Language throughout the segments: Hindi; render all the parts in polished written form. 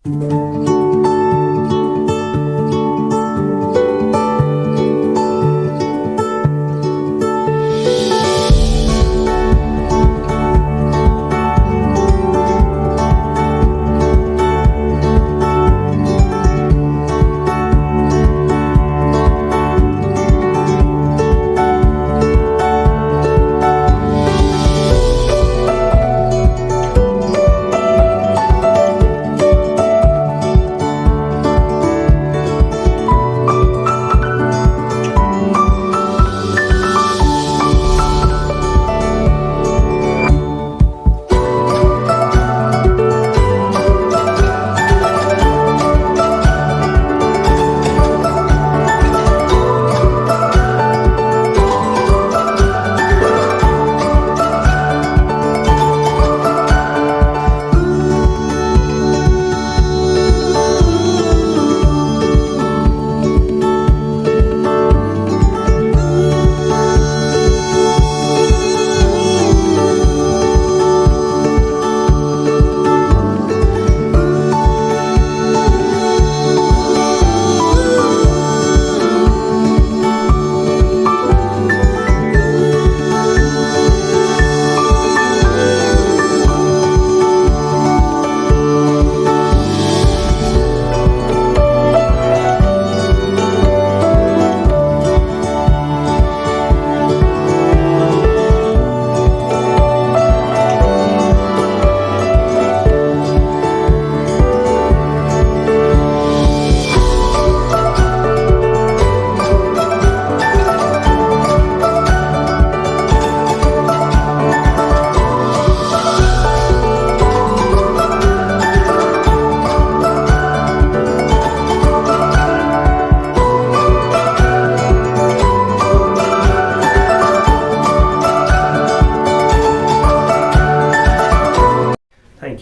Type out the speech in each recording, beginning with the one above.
Thank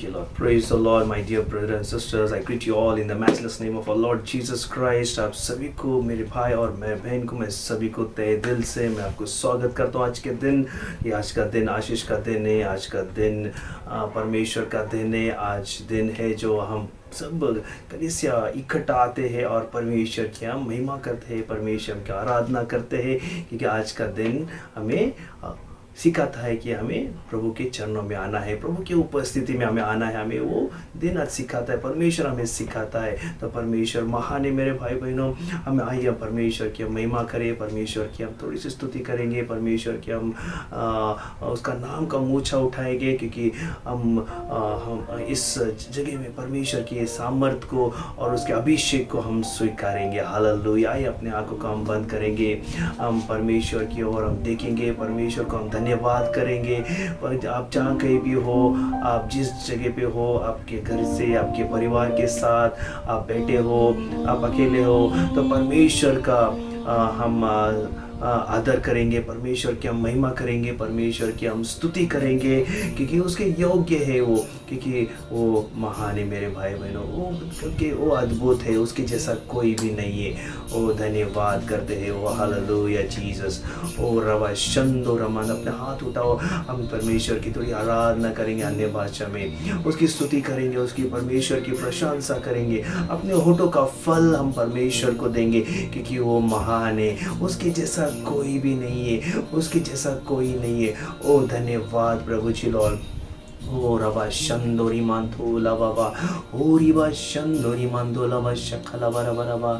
you, Lord. Praise the Lord, my dear brothers and sisters. I greet you all in the matchless name of our Lord Jesus Christ. आप सभी को, मेरे भाई और मैं बहन को, मैं सभी को तहे दिल से मैं आपको स्वागत करता हूँ आज के दिन। ये आज का दिन आशीष का दिन है, आज का दिन परमेश्वर का दिन है। आज दिन है जो हम सब कलीसिया इकट्ठा आते हैं और परमेश्वर की हम महिमा करते हैं, परमेश्वर की आराधना करते हैं, क्योंकि आज का दिन हमें सिखाता है कि हमें प्रभु के चरणों में आना है, प्रभु की उपस्थिति में हमें आना है। हमें वो दिन आज सिखाता है, परमेश्वर हमें सिखाता है। तो परमेश्वर महान है मेरे भाई बहनों। हमें आइए परमेश्वर की हम महिमा करें, परमेश्वर की हम थोड़ी सी स्तुति करेंगे, परमेश्वर की हम उसका नाम का मूछा उठाएंगे, क्योंकि हम इस जगह में परमेश्वर की सामर्थ को और उसके अभिषेक को हम स्वीकारेंगे। हालेलुया। आइए अपने आंखों को हम बंद करेंगे, हम परमेश्वर की ओर हम देखेंगे, परमेश्वर को हम धन्यवाद करेंगे। पर आप जहाँ कहीं भी हो, आप जिस जगह पे हो, आपके घर से, आपके परिवार के साथ आप बैठे हो, आप अकेले हो, तो परमेश्वर का हम आदर करेंगे, परमेश्वर की हम महिमा करेंगे, परमेश्वर की हम स्तुति करेंगे, क्योंकि उसके योग्य है वो, क्योंकि वो महान है मेरे भाई बहनों। वो क्योंकि वो अद्भुत है, उसके जैसा कोई भी नहीं है। ओ धन्यवाद करते हैं वो। Hallelujah Jesus. ओ रवा शंदो रमान, अपने हाथ उठाओ, हम परमेश्वर की थोड़ी आराधना करेंगे अन्य भाषा में, उसकी स्तुति करेंगे, उसकी परमेश्वर की प्रशंसा करेंगे। अपने होठों का फल हम परमेश्वर को देंगे, क्योंकि वो महान है, उसके जैसा कोई भी नहीं है, उसके जैसा कोई नहीं है। ओ धन्यवाद प्रभु जी लॉर्ड। ओ रवा शंदोरी मांथो लबाबा, ओ रिवा शंदोरी मांथो लबा शखला बराबा रबा,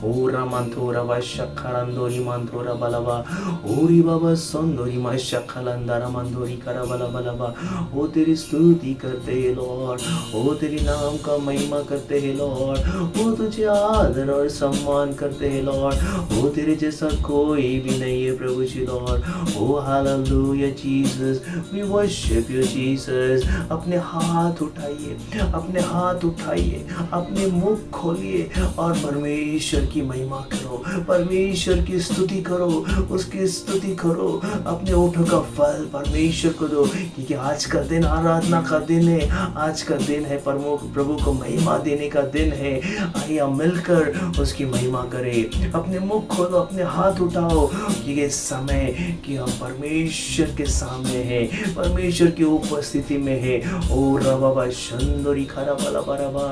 ओ रामांथो रवा शखलांदोरी मांथो रबा लबा, ओ रिवा संदोरी मा शखलांदारा मांथोरी करबा लबा लबा। ओ तेरी स्तुति करते हैं लॉर्ड, ओ तेरी नाम का महिमा करते हैं लॉर्ड, ओ तुझे आदर और सम्मान करते हैं लॉर्ड। ओ तेरे जैसा कोई भी नहीं है प्रभु जी lord. Oh hallelujah Jesus, we worship you Jesus. अपने हाथ उठाइए, अपने हाथ उठाइए, अपने मुख खोलिए और परमेश्वर की महिमा करो, परमेश्वर की स्तुति करो, उसकी स्तुति करो। अपने ओठों का फल परमेश्वर को दो, क्योंकि आज का दिन आराधना का दिन है, आज का दिन है प्रभु को महिमा देने का दिन है। आइए मिलकर उसकी महिमा करें। अपने मुख खोलो, अपने हाथ उठाओ, ये समय कि हम परमेश्वर के सामने हैं, परमेश्वर की उपस्थिति में है। ओ रबाबा शंदोरी खरा बला बराबा,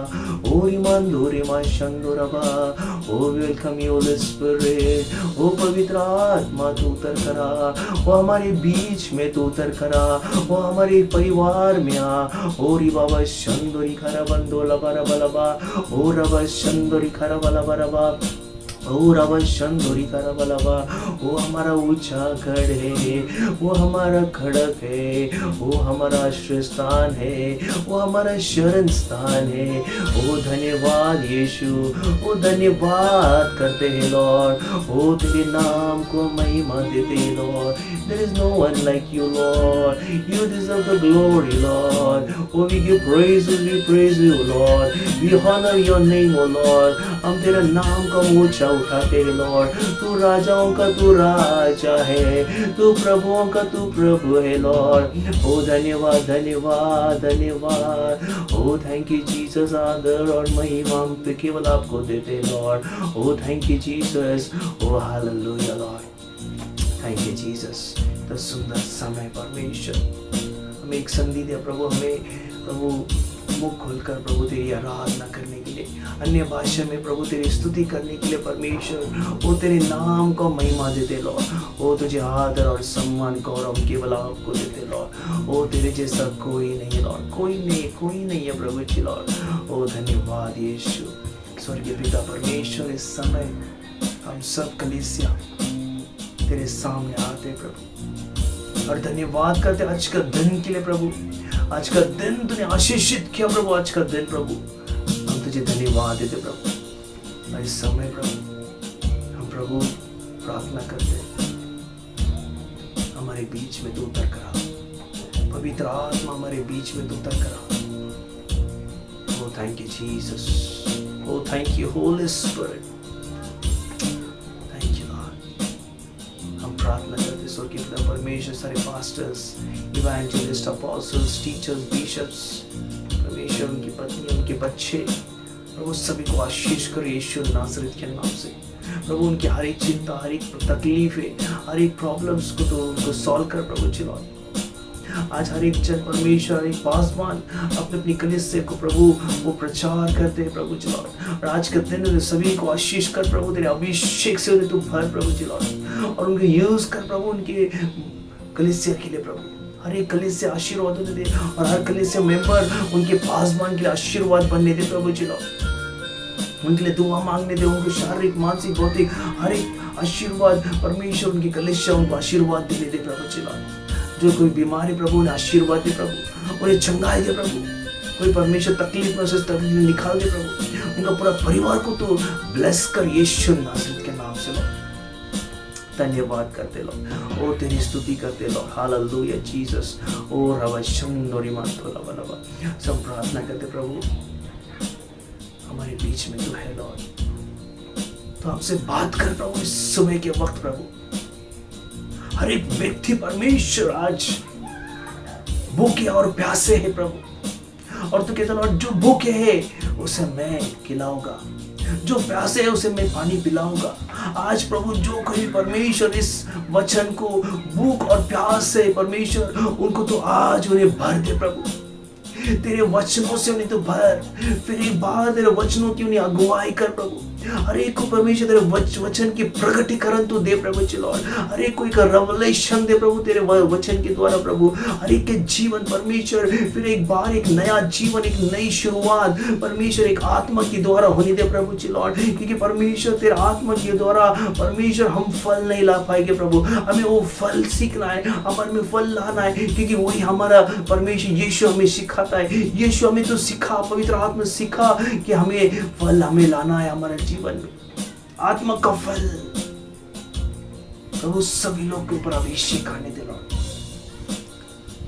ओ रिमांदोरे मा शंदोरबा। ओ वेलकम यू होली स्पिरिट। ओ पवित्र आत्मा तू उतर करा, वो हमारे बीच में तू उतर करा, वो हमारे परिवार में आ। ओ री बाबा शंदोरी खरा बंदोला बरा बलबा, ओ रबा शंदोरी खरा बला बराबा, ओ रवा शंदोरी करा बलाबा। वो हमारा ऊंचा गढ़ है, वो हमारा खड़क है, वो हमारा आश्रय स्थान है, वो हमारा शरण स्थान है। ओ धन्यवाद यीशु, ओ धन्यवाद करते हैं लॉर्ड। ओ तेरे नाम को महिमा देते हैं lord. There is no one like you lord, you deserve the glory lord. Oh we give praise you lord, we honour your name oh lord. हम तेरा नाम का ऊंचा उठाते हैं लॉर्ड। तू राजाओं का तू राजा है, तू प्रभुओं का तू प्रभु है लॉर्ड। ओ धन्यवाद धन्यवाद धन्यवाद। ओ थैंक यू जीसस, आदर और महिमा हम तो केवल आपको देते हैं lord. Oh thank you Jesus, oh hallelujah lord. Thank you Jesus. तो सुंदर समय परमेश्वर हमें एक संधि दे प्रभु, हमें प्रभु मुख खोलकर प्रभु तेरी आराधना करने के लिए, अन्य भाषा में प्रभु तेरी स्तुति करने के लिए परमेश्वर। वो तेरे नाम को महिमा देते लॉर्ड। वो तुझे आदर और सम्मान गौरव केवल आपको देते लॉर्ड। वो तेरे जैसा कोई नहीं लॉर्ड, कोई नहीं है प्रभु जी लॉर्ड। ओ धन्यवाद यीशु। स्वर्गीय पिता परमेश्वर, इस समय हम सब कलीसिया तेरे सामने आते प्रभु और धन्यवाद करते आज का दिन के लिए प्रभु। आज का दिन तूने आशीषित किया प्रभु, आज का दिन प्रभु हम तुझे धन्यवाद देते प्रभु। इस समय प्रभु हम प्रभु प्रार्थना करते, हमारे बीच में तू उतर करा, पवित्र आत्मा हमारे बीच में तू उतर करा। Oh thank you Jesus, oh thank you holy spirit, thank you lord. हम प्रार्थना करते स्वर्गीय पिता परमेश्वर, सारे pastors, evangelist, apostles, teachers, bishops, परमेश्वर उनकी पत्नी, उनके बच्चे प्रभु सभी को आशीष कर यीशु नासरीत के नाम से। प्रभु उनकी हर एक चिंता, हर एक तकलीफ है, हर एक प्रॉब्लम्स को तो उनको सॉल्व कर प्रभु चिल्लाओ। आज हर एक जन परमेश्वर, हर एक पासवान अपने अपनी कलीसिया को प्रभु वो प्रचार करते हैं प्रभु चिल्लाओ। और आज के दिन सभी को आशीष कर प्रभु, तेरे अभिषेक से उन्हें तू भर प्रभु चिल्लाओ और उनको यूज कर प्रभु उनके कलीसिया के लिए प्रभु। हर एक कलीसिया आशीर्वाद दे और हर कलीसिया मेंबर उनके पासवान के लिए आशीर्वाद बनने दे प्रभु चिल्लाओ। उनके लिए दुआ मांगने दे, उनको शारीरिक, मानसिक, भौतिक हर एक आशीर्वाद परमेश्वर उनकी कलीसिया उनको आशीर्वाद देने दे प्रभु चिल्लाओ। जो कोई बीमारी प्रभु उन्हें आशीर्वाद दे प्रभु, उन्हें चंगाई दे प्रभु। कोई परमेश्वर तकलीफ में से तकलीफ निकाल दे प्रभु। उनका पूरा परिवार को तो ब्लेस कर यीशु नासरीत के नाम से लो। धन्यवाद करते लो, ओ तेरी स्तुति करते लो। Hallelujah Jesus. ओ रवशंदोरी मांतोला बलबा। सब प्रार्थना करते प्रभु, हमारे बीच में तू है लॉर्ड, तो हमसे बात कर प्रभु इस सुबह के वक्त प्रभु। हर एक व्यक्ति परमेश्वर आज भूखे और प्यासे है प्रभु, और तू कहता लॉर्ड जो भूखे है उसे मैं खिलाऊंगा, जो प्यासे है उसे मैं पानी पिलाऊंगा। आज प्रभु जो कोई परमेश्वर इस वचन को भूख और प्यास से परमेश्वर उनको तो आज उन्हें भर दे प्रभु। तेरे वचनों से उन्हें तो भर, फिर एक बार तेरे वचनों की उन्हें अगुवाई कर प्रभु। हर एक को परमेश्वर तेरे वचन की प्रकटीकरण तो दे प्रभु लॉर्ड। हर एक को एक रेवलेशन दे प्रभु तेरे वचन के द्वारा प्रभु। हर एक के जीवन परमेश्वर फिर एक बार एक नया जीवन, एक नई शुरुआत परमेश्वर एक आत्मा के द्वारा होने दे प्रभु लॉर्ड। क्योंकि परमेश्वर तेरे आत्मा के द्वारा परमेश्वर हम फल नहीं ला पाएंगे प्रभु, हमें वो फल सीखना है, हमें फल लाना है, क्योंकि वही हमारा परमेश्वर यीशु हमें सिखाता है। यीशु हमें तो सिखा, पवित्र आत्मा सिखा कि हमें फल हमें लाना है हमारे जीवन में, आत्मा का फल प्रभु सभी लोग के ऊपर अभिषेक करने दे लॉर्ड।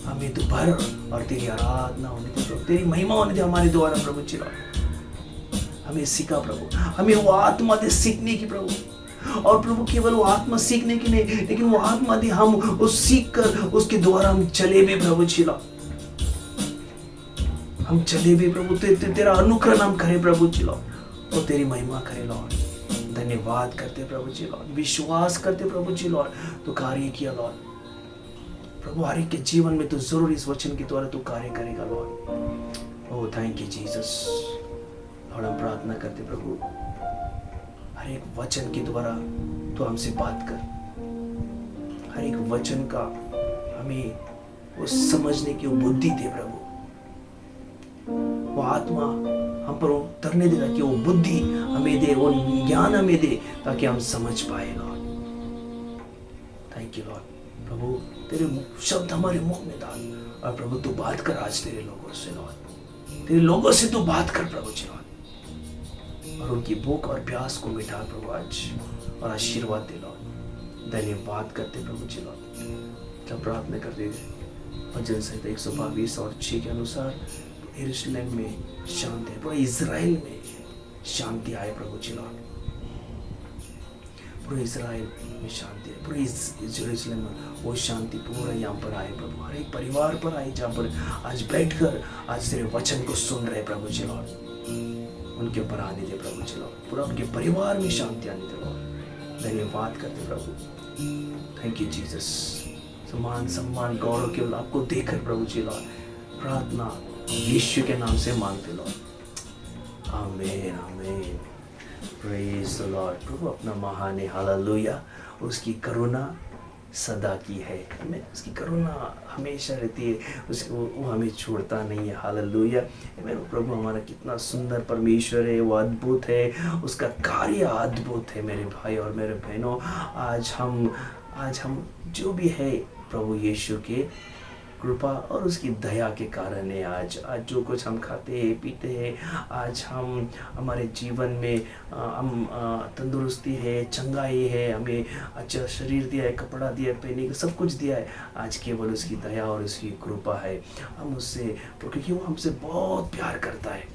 हमें तो भर और तेरी आराधना होने दे प्रभु, तेरी महिमा होने दे हमारे द्वारा प्रभु लॉर्ड। हमें सिखा प्रभु, हमें वो आत्मा दे सीखने की प्रभु, और प्रभु केवल वो आत्मा सीखने की नहीं, लेकिन वो आत्मा दे हम उस सीख कर उसके द्वारा हम चले भी प्रभु लॉर्ड, हम चले भी प्रभु तेरा अनुकरण हम करें प्रभु लॉर्ड, और तेरी महिमा करे लॉर्ड। धन्यवाद करते प्रभु जी लॉर्ड, विश्वास करते प्रभु जी लॉर्ड, तो कार्य किया लॉर्ड। प्रभु हर एक के जीवन में तो जरूर इस वचन के द्वारा तू कार्य करेगा Lord. Oh thank you Jesus. Lord हम प्रार्थना करते प्रभु, हर एक वचन के द्वारा तू हमसे बात कर, हर एक वचन का हमें वो समझने की वो बुद्धि दे प्रभु, वो आत्मा हम पर उतरने दे ताकि वो बुद्धि हमें दे, वो ज्ञान हमें दे ताकि हम समझ पाए लॉर्ड। Thank you lord. प्रभु तेरे शब्द हमारे मुख में डाल और प्रभु तू बात कर आज तेरे लोगों से लॉर्ड, तेरे लोगों से तू बात कर प्रभु जी लॉर्ड, और उनकी भूख और प्यास को मिटा प्रभु आज, और आशीर्वाद दे लॉर्ड। धन्यवाद करते प्रभु जी लॉर्ड। जब प्रार्थना करते भजन संहिता 122 और 6 के अनुसार यरूशलेम में शांति है, पूरा इजराइल में शांति आए प्रभु जी लॉर्ड, पूरे इजराइल में शांति है, पूरे यरूशलेम में वो शांति पूरा यहाँ पर आए प्रभु, हर एक परिवार पर आए जहाँ पर आज बैठकर आज तेरे वचन को सुन रहे प्रभु जी लॉर्ड, उनके ऊपर आने दे प्रभु जी लॉर्ड, पूरा उनके परिवार में शांति आने दे लॉर्ड। धन्यवाद करते प्रभु। Thank you Jesus. सम्मान गौरव केवल आपको देकर प्रभु जी लॉर्ड प्रार्थना यीशु के नाम से मांगते लॉर्ड। आमीन आमीन। Praise the Lord. प्रभु अपना महान है, हालेलुया। उसकी करुणा सदा की है, हमें उसकी करुणा हमेशा रहती है, उसको वो हमें छोड़ता नहीं है, हालेलुया। मेरे प्रभु हमारा कितना सुंदर परमेश्वर है, वो अद्भुत है, उसका कार्य अद्भुत है मेरे भाई और मेरे बहनों। आज हम जो भी है प्रभु यीशु के कृपा और उसकी दया के कारण है। आज जो कुछ हम खाते हैं पीते हैं, आज हम हमारे जीवन में हम तंदुरुस्ती है, चंगाई है, हमें अच्छा शरीर दिया है, कपड़ा दिया है, पहनने का सब कुछ दिया है, आज केवल उसकी दया और उसकी कृपा है। हम उससे, क्योंकि वो हमसे बहुत प्यार करता है,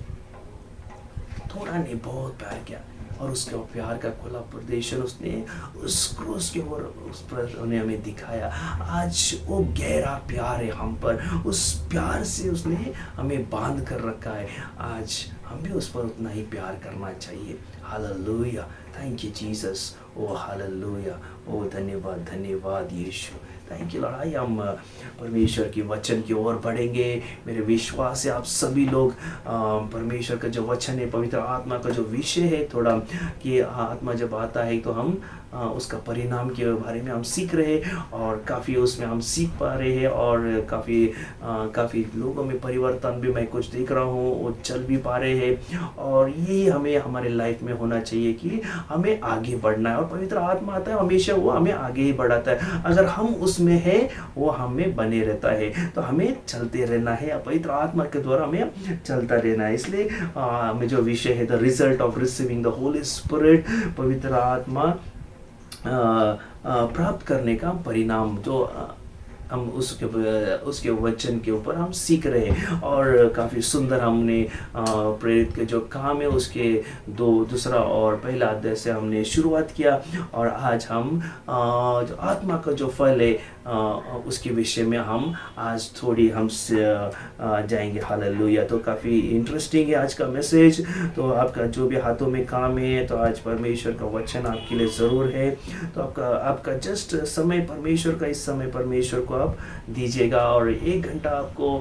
थोड़ा नहीं बहुत प्यार किया, और उसके प्यार का खुला प्रदर्शन उसने उस क्रूस के ऊपर उस पर उन्हें हमें दिखाया। आज वो गहरा प्यार है हम पर, उस प्यार से उसने हमें बांध कर रखा है। आज हम भी उस पर उतना ही प्यार करना चाहिए। Hallelujah. Thank you Jesus. Oh hallelujah. Oh धन्यवाद यीशु। Thank you Lord. आइए हम परमेश्वर की वचन की ओर बढ़ेंगे। मेरे विश्वास है आप सभी लोग परमेश्वर का जो वचन है, पवित्र आत्मा का जो विषय है, थोड़ा कि आत्मा जब आता है तो हम उसका परिणाम के बारे में हम सीख रहे हैं, और काफ़ी उसमें हम सीख पा रहे हैं, और काफ़ी लोगों में परिवर्तन भी मैं कुछ देख रहा हूँ, वो चल भी पा रहे हैं। और ये हमें हमारे लाइफ में होना चाहिए कि हमें आगे बढ़ना है, और पवित्र आत्मा आता है हमेशा वो हमें आगे ही बढ़ाता है। अगर हम उसमें है वो हमें बने रहता है, तो हमें चलते रहना है, पवित्र आत्मा के द्वारा हमें चलता रहना है। इसलिए हमें जो विषय है the result of receiving the Holi spirit, पवित्र आत्मा प्राप्त करने का परिणाम, जो हम उसके वचन के ऊपर हम सीख रहे हैं। और काफ़ी सुंदर हमने प्रेरित के जो काम है उसके दूसरा और पहला अध्याय से हमने शुरुआत किया, और आज हम जो आत्मा का जो फल है उसके विषय में हम आज थोड़ी हम जाएंगे। हालेलुया। तो काफ़ी इंटरेस्टिंग है आज का मैसेज। तो आपका जो भी हाथों में काम है, तो आज परमेश्वर का वचन आपके लिए ज़रूर है। तो आपका जस्ट समय परमेश्वर का, इस समय परमेश्वर को आप दीजिएगा, और 1 घंटा आपको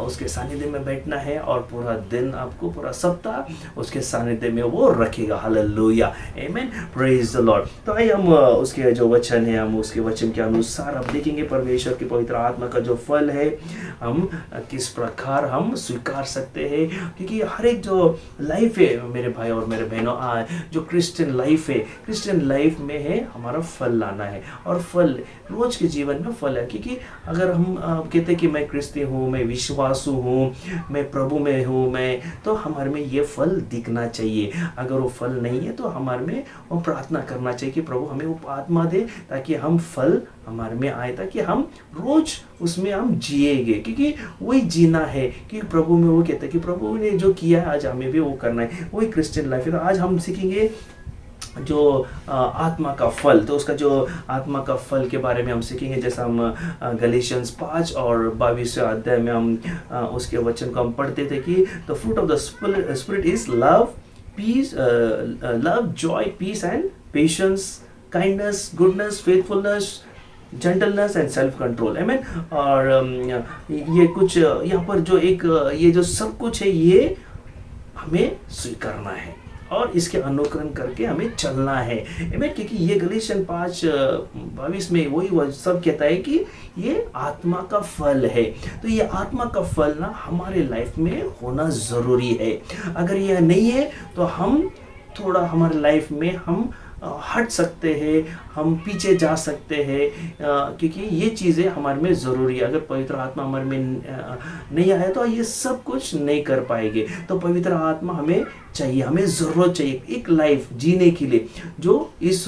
उसके सानिध्य में बैठना है, और पूरा दिन आपको, पूरा सप्ताह उसके सानिध्य में वो रखेगा। हालेलुया। आमीन। Praise the Lord. तो आइए हम उसके जो वचन है, हम उसके वचन के अनुसार आप देखेंगे परमेश्वर की पवित्र आत्मा का जो फल है हम किस प्रकार हम स्वीकार सकते हैं। क्योंकि हर एक जो लाइफ है मेरे भाई और मेरे बहनों, जो क्रिश्चियन लाइफ है, क्रिश्चियन लाइफ में है हमारा फल लाना है, और फल रोज के जीवन में फल है। क्योंकि अगर हम कहते हैं कि मैं क्रिश्चियन हूँ, मैं विश्वासु हूँ, मैं प्रभु में हूँ, तो हमारे में ये फल दिखना चाहिए। अगर वो फल नहीं है तो हमारे में वो प्रार्थना करना चाहिए कि प्रभु हमें वो आत्मा दे, ताकि हम फल हमारे में आए, ताकि हम रोज उसमें हम जिएंगे। क्योंकि वही जीना है, कि प्रभु में वो कहते हैं कि प्रभु ने जो किया है आज हमें भी वो करना है, वही क्रिश्चियन लाइफ है। तो आज हम सीखेंगे जो आत्मा का फल। तो उसका जो आत्मा का फल के बारे में हम सीखेंगे, जैसा हम गलेशियंस 5 और 22वें अध्याय में हम उसके वचन को हम पढ़ते थे कि the fruit of the spirit is love, peace, love, joy, peace and patience, kindness, goodness, faithfulness, gentleness and self control, आमीन। और ये कुछ यहाँ पर जो एक ये जो सब कुछ है ये हमें स्वीकारना है और इसके अनुकरण करके हमें चलना है, आमीन। क्योंकि ये गलीशियन 5:22 में वही सब कहता है कि ये आत्मा का फल है। तो ये आत्मा का फल ना हमारे लाइफ में होना ज़रूरी है। अगर यह नहीं है तो हम थोड़ा हमारे लाइफ में हम हट सकते हैं, हम पीछे जा सकते हैं, क्योंकि ये चीज़ें हमारे में ज़रूरी है। अगर पवित्र आत्मा हमारे में नहीं आया तो ये सब कुछ नहीं कर पाएंगे। तो पवित्र आत्मा हमें चाहिए, हमें ज़रूरत चाहिए एक लाइफ जीने के लिए जो इस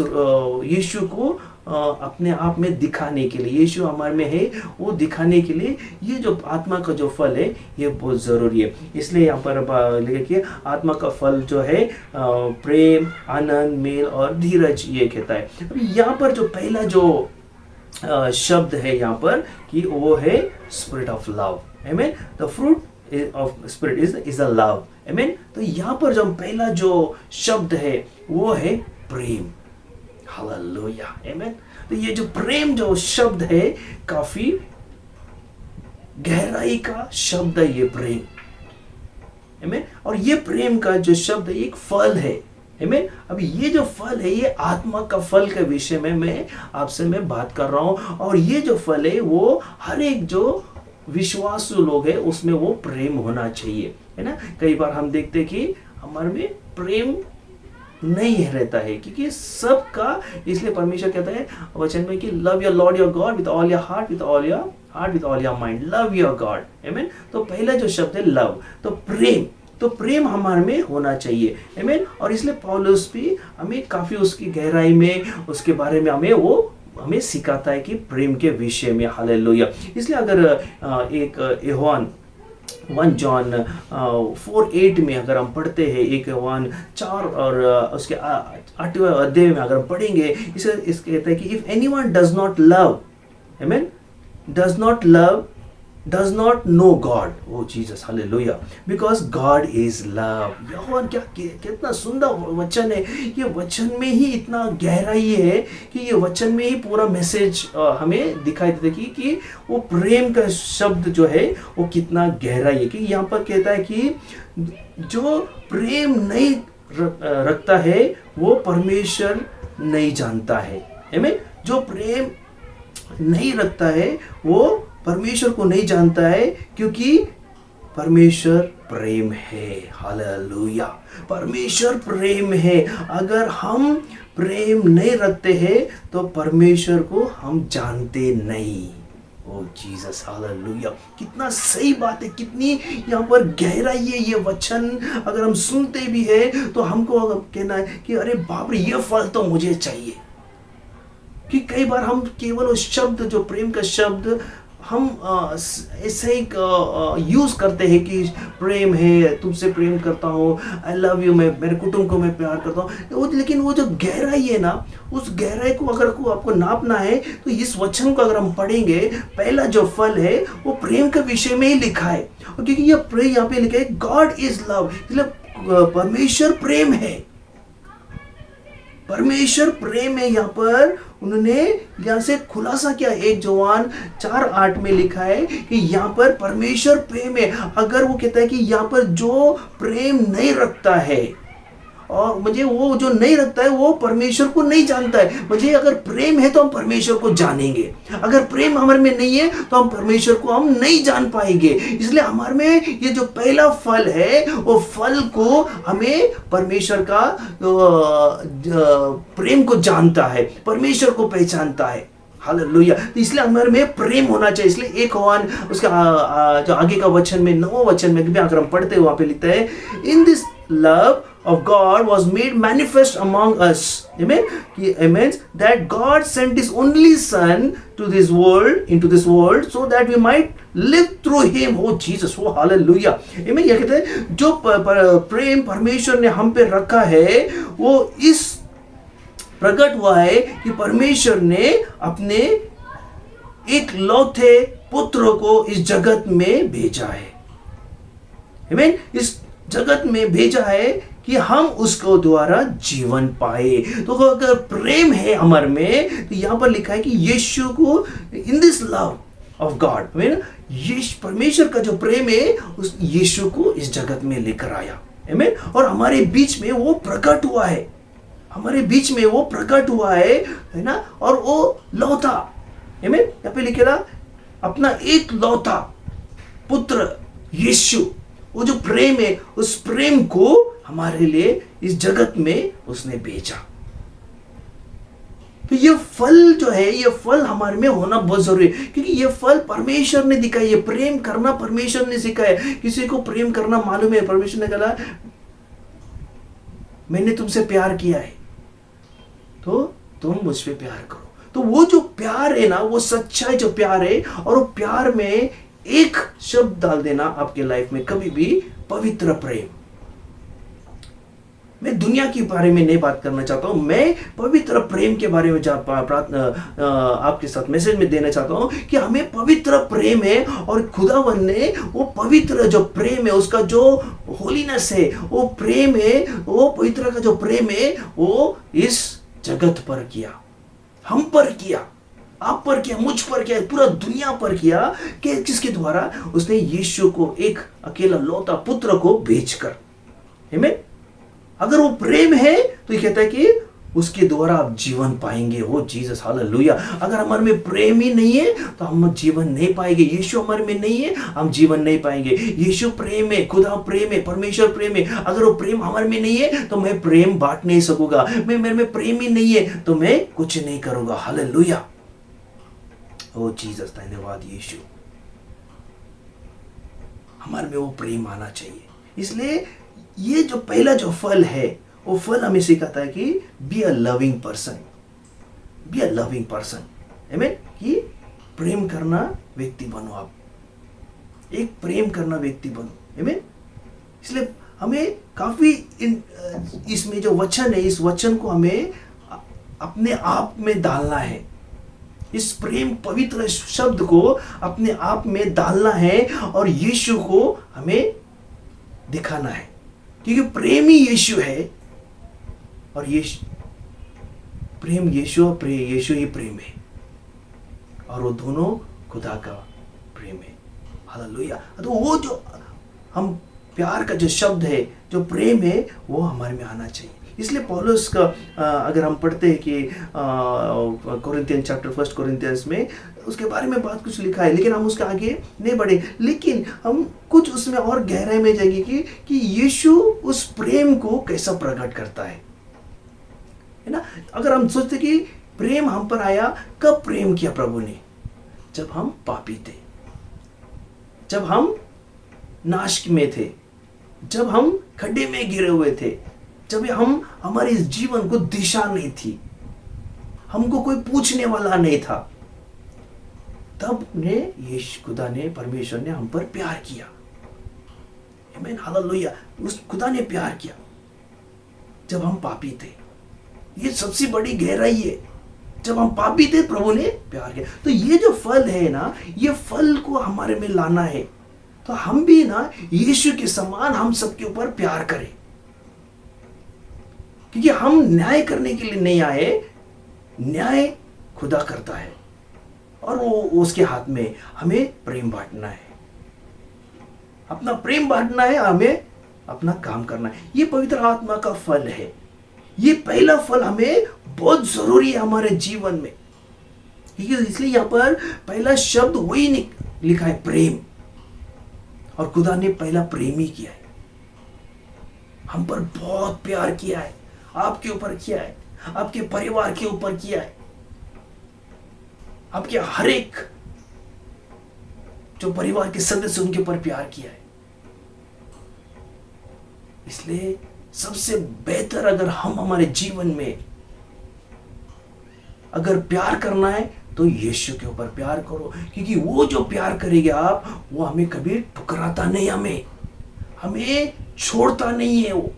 यीशु को अपने आप में दिखाने के लिए, यीशु हमारे में है वो दिखाने के लिए ये जो आत्मा का जो फल है ये बहुत ज़रूरी है। इसलिए यहाँ पर लिखिए आत्मा का फल जो है प्रेम, आनंद, मेल और धीरज, ये कहता है। अभी यहाँ पर जो पहला जो शब्द है यहाँ पर कि वो है स्पिरिट ऑफ लव, आमीन। The fruit of spirit is a love, आमीन। तो यहाँ पर जो पहला जो शब्द है वो है प्रेम, हालेलुया, आमीन। तो ये जो प्रेम जो शब्द है काफी गहराई का शब्द है ये प्रेम, आमीन। और ये प्रेम का जो शब्द है एक फल है, आमीन। अभी ये जो फल है ये आत्मा का फल के विषय में मैं आपसे बात कर रहा हूं। और ये जो फल है वो हर एक जो विश्वासु लोग है उसमें वो प्रेम होना चाहिए, है ना। कई बार हम देखते हैं कि हमारे में प्रेम नहीं रहता है क्योंकि सबका, इसलिए परमेश्वर कहता है वचन में कि love your Lord your God with all your heart, with all your mind, love your God, आमीन। तो पहला जो शब्द है लव, तो प्रेम हमारे में होना चाहिए, आमीन। और इसलिए पौलुस भी हमें काफी उसकी गहराई में उसके बारे में हमें सिखाता है कि प्रेम के विषय में, हालेलुया। इसलिए अगर एक यूहन्ना 1 जॉन 4:8 में अगर हम पढ़ते हैं, 1 यूहन्ना 4 और उसके 8वें अध्याय में अगर हम पढ़ेंगे, इसे कहता है कि if anyone does not love, आमीन, does not know God, oh Jesus, hallelujah, because God is love। यहोवा कितना सुंदर वचन है। ये वचन में ही इतना गहराई है कि ये वचन में ही पूरा मैसेज हमें दिखाई देता है कि वो प्रेम का शब्द जो है वो कितना गहराई है। कि यहाँ पर कहता है कि जो प्रेम नहीं रखता है वो परमेश्वर नहीं जानता है, आमीन। जो प्रेम नहीं रखता है वो परमेश्वर को नहीं जानता है क्योंकि परमेश्वर प्रेम है, हालेलुया। परमेश्वर प्रेम है। अगर हम प्रेम नहीं रखते हैं तो परमेश्वर को हम जानते नहीं। ओ जीसस, हालेलुया। कितना सही बात है, कितनी यहाँ पर गहराई है ये वचन। अगर हम सुनते भी है तो हमको कहना है कि अरे बाप रे ये फल तो मुझे चाहिए। कि कई बार हम केवल उस शब्द जो प्रेम का शब्द हम ऐसे ही यूज़ करते हैं कि प्रेम है, तुमसे प्रेम करता हूँ, आई लव यू, मैं मेरे कुटुंब को मैं प्यार करता हूँ। लेकिन वो जो गहराई है ना, उस गहराई को अगर आपको नापना है तो इस वचन को अगर हम पढ़ेंगे, पहला जो फल है वो प्रेम के विषय में ही लिखा है। और क्योंकि ये प्रेम यहाँ पे लिखा है गॉड इज लव, मतलब परमेश्वर प्रेम है, परमेश्वर प्रेम है। यहाँ पर उन्होंने यहाँ से खुलासा किया, 1 यूहन्ना 4:8 में लिखा है कि यहाँ पर परमेश्वर प्रेम है। अगर वो कहता है कि यहाँ पर जो प्रेम नहीं रखता है, और मुझे वो जो नहीं रखता है वो परमेश्वर को नहीं जानता है। मुझे अगर प्रेम है तो हम परमेश्वर को जानेंगे, अगर प्रेम हमारे में नहीं है तो हम परमेश्वर को हम नहीं जान पाएंगे। इसलिए हमारे में ये जो पहला फल है वो फल को हमें परमेश्वर का प्रेम को जानता है, परमेश्वर को पहचानता है, हालेलुया। तो इसलिए हमारे में प्रेम होना चाहिए। इसलिए 1 यूहन्ना उसका जो आगे का वचन में 9वां वचन में भी अगर हम पढ़ते हैं वहां पे लिखता है in this love of God was made manifest among us, amen, amen, that God sent his only son to this world, into this world, so that we might live through him। oh Jesus, oh hallelujah, amen। ये कहते हैं जो प्रेम परमेश्वर ने हम पे रखा है वो इस प्रकट हुआ है कि परमेश्वर ने अपने एक लौथे पुत्र को इस जगत में भेजा है, आमीन। इस जगत में भेजा है कि हम उसको द्वारा जीवन पाए। तो अगर प्रेम है हमारे में, तो यहाँ पर लिखा है कि यीशु को in this love of God, Yeshu परमेश्वर का जो प्रेम है उस यीशु को इस जगत में लेकर आया। आमीन। और हमारे बीच में वो प्रकट हुआ है, हमारे बीच में वो प्रकट हुआ है ना। और वो लौता, आमीन, यहाँ पे लिखेगा अपना एक लौता पुत्र यीशु, वो जो प्रेम है उस प्रेम को हमारे लिए इस जगत में उसने भेजा। तो ये फल जो है, ये फल हमारे में होना बहुत जरूरी है, क्योंकि ये फल परमेश्वर ने दिखाया, ये प्रेम करना परमेश्वर ने सिखाया। किसी को प्रेम करना मालूम है, परमेश्वर ने कहा मैंने तुमसे प्यार किया है तो तुम मुझ पे प्यार करो। तो वो जो प्यार है ना, वो सच्चाई जो प्यार है, और वो प्यार में एक शब्द डाल देना आपके लाइफ में, कभी भी पवित्र प्रेम। मैं दुनिया के बारे में नहीं बात करना चाहता हूं, मैं पवित्र प्रेम के बारे में आपके साथ मैसेज में देना चाहता हूं कि हमें पवित्र प्रेम है, और खुदावन ने वो पवित्र जो प्रेम है, उसका जो होलीनेस है, वो प्रेम है, वो पवित्र का जो प्रेम है, वो इस जगत पर किया, हम पर किया, आप पर किया, मुझ पर किया, पूरा दुनिया पर किया, कि जिसके द्वारा उसने यीशु को एक अकेला लौता पुत्र को भेजकर। आमीन। अगर वो प्रेम है तो ये कहता है कि उसके द्वारा आप जीवन पाएंगे। वो जीसस, हालेलुया। अगर हमारे में प्रेम ही नहीं है तो हम जीवन नहीं पाएंगे। यीशु हमारे में नहीं है, हम जीवन नहीं पाएंगे। यीशु प्रेम है, खुदा प्रेम है, परमेश्वर प्रेम है। अगर वो प्रेम हमारे में नहीं है तो मैं प्रेम बांट नहीं सकूंगा। मेरे में प्रेम ही नहीं है तो मैं कुछ नहीं करूंगा। हालेलुया। ओ जीसस, धन्यवाद यीशु। हमारे में वो प्रेम आना चाहिए। इसलिए ये जो पहला जो फल है, वो फल हमें सिखाता है कि be a loving person, be a loving person. आमीन। कि प्रेम करना व्यक्ति बनो, आप एक प्रेम करना व्यक्ति बनो। आमीन। इसलिए हमें काफी इसमें जो वचन है, इस वचन को हमें अपने आप में डालना है। इस प्रेम पवित्र शब्द को अपने आप में डालना है और यीशु को हमें दिखाना है, क्योंकि प्रेम ही यीशु है, और ये प्रेम यीशु और यीशु ही प्रेम है, और वो दोनों खुदा का प्रेम है। हालेलुया। तो वो जो हम प्यार का जो शब्द है, जो प्रेम है, वो हमारे में आना चाहिए। इसलिए पौलुस का अगर हम पढ़ते हैं कि कोरिन्थियंस चैप्टर 1 कोरिन्थियंस में उसके बारे में बात कुछ लिखा है, लेकिन हम उसके आगे नहीं बढ़े, लेकिन हम कुछ उसमें और गहराई में जाएंगे कि यीशु उस प्रेम को कैसा प्रकट करता है ना। अगर हम सोचते कि प्रेम हम पर आया, कब प्रेम किया प्रभु ने? जब हम पापी थे, जब हम नाश में थे, जब हम खड्डे में गिरे हुए थे, जब हम हमारे इस जीवन को दिशा नहीं थी, हमको कोई पूछने वाला नहीं था, तब ने यीशु खुदा ने, परमेश्वर ने हम पर प्यार किया। आमीन, हालेलुया। उस खुदा ने प्यार किया जब हम पापी थे। ये सबसे बड़ी गहराई है, जब हम पापी थे प्रभु ने प्यार किया। तो ये जो फल है ना, ये फल को हमारे में लाना है, तो हम भी ना यीशु के समान हम सबके ऊपर प्यार करें, क्योंकि हम न्याय करने के लिए नहीं आए, न्याय खुदा करता है, और वो उसके हाथ में हमें प्रेम बांटना है, अपना प्रेम बांटना है, हमें अपना काम करना है। ये पवित्र आत्मा का फल है। ये पहला फल हमें बहुत जरूरी है हमारे जीवन में, क्योंकि इसलिए यहां पर पहला शब्द वही लिखा है, प्रेम। और खुदा ने पहला प्रेम ही किया है, हम पर बहुत प्यार किया है, आपके ऊपर किया है, आपके परिवार के ऊपर किया है, आपके हर एक जो परिवार के सदस्य उनके ऊपर प्यार किया है। इसलिए सबसे बेहतर, अगर हम हमारे जीवन में अगर प्यार करना है तो यीशु के ऊपर प्यार करो, क्योंकि वो जो प्यार करेंगे आप, वो हमें कभी ठुकराता नहीं, हमें छोड़ता नहीं है, वो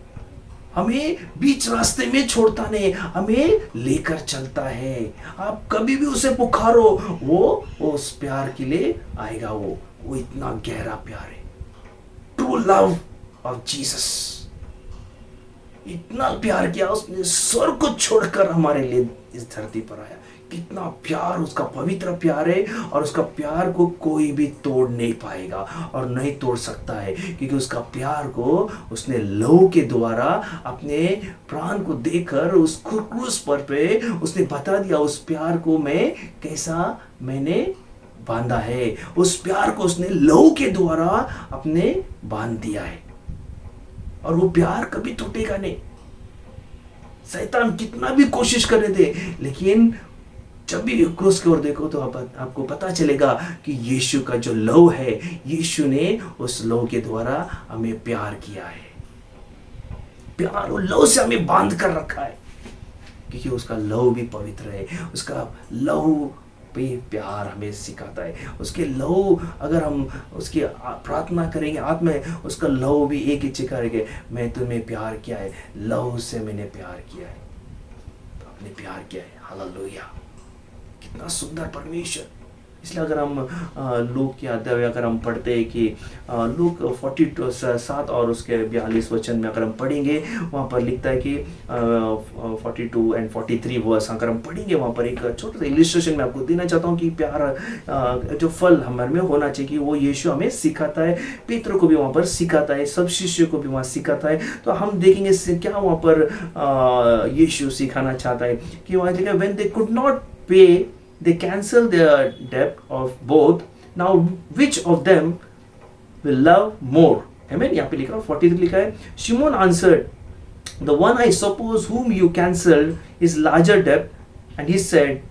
हमें बीच रास्ते में छोड़ता नहीं, हमें लेकर चलता है। आप कभी भी उसे पुकारो, वो उस प्यार के लिए आएगा। वो इतना गहरा प्यार है, ट्रू लव ऑफ जीसस। इतना प्यार किया, उसने स्वर्ग को छोड़कर हमारे लिए इस धरती पर आया। कितना प्यार, उसका पवित्र प्यार है, और उसका प्यार को कोई भी तोड़ नहीं पाएगा और नहीं तोड़ सकता है, क्योंकि उसका प्यार को उसने लहू के द्वारा अपने प्राण को देकर उस क्रूस पर पे उसने बता दिया। उस प्यार को मैं कैसा मैंने बांधा है, उस प्यार को उसने लहू के द्वारा अपने बांध दिया है, और वो प्यार कभी टूटेगा नहीं। शैतान कितना भी कोशिश करे दे, लेकिन जब भी क्रूस की ओर देखो तो आपको पता चलेगा कि यीशु का जो लहू है, यीशु ने उस लहू के द्वारा हमें प्यार किया है। प्यार और लहू से हमें बांध कर रखा है, क्योंकि उसका लहू भी पवित्र है। उसका लहू पे प्यार हमें सिखाता है। उसके लहू, अगर हम उसकी प्रार्थना करेंगे आत्मा में, उसका लहू भी एक इच्छा करेंगे, मैं तुम्हें प्यार किया है, लहू से मैंने प्यार किया है, तो आपने प्यार किया है। हालेलुया, कितना सुंदर परमेश्वर। इसलिए अगर हम लूक के अध्याय अगर हम पढ़ते हैं कि लूक 47 और उसके 42 वचन में अगर हम पढ़ेंगे, वहाँ पर लिखता है कि 42 एंड 43 वर्स अगर हम पढ़ेंगे, वहाँ पर एक छोटा सा इलिस्ट्रेशन में आपको देना चाहता हूँ कि प्यार जो फल हमारे में होना चाहिए, कि वो यीशु हमें सिखाता है। पेत्र को भी वहाँ पर सिखाता है, सब शिष्यों को भी वहाँ सिखाता है। तो हम देखेंगे क्या वहाँ पर यीशु सिखाना चाहता है, कि वहाँ लिखा, व्हेन दे कुड नॉट पे they cancel their debt of both. Now which of them will love more? Amen. यहाँ पे लिखा 43 लिखा है, Shimon answered, the one I suppose whom you cancelled is larger debt, and he said,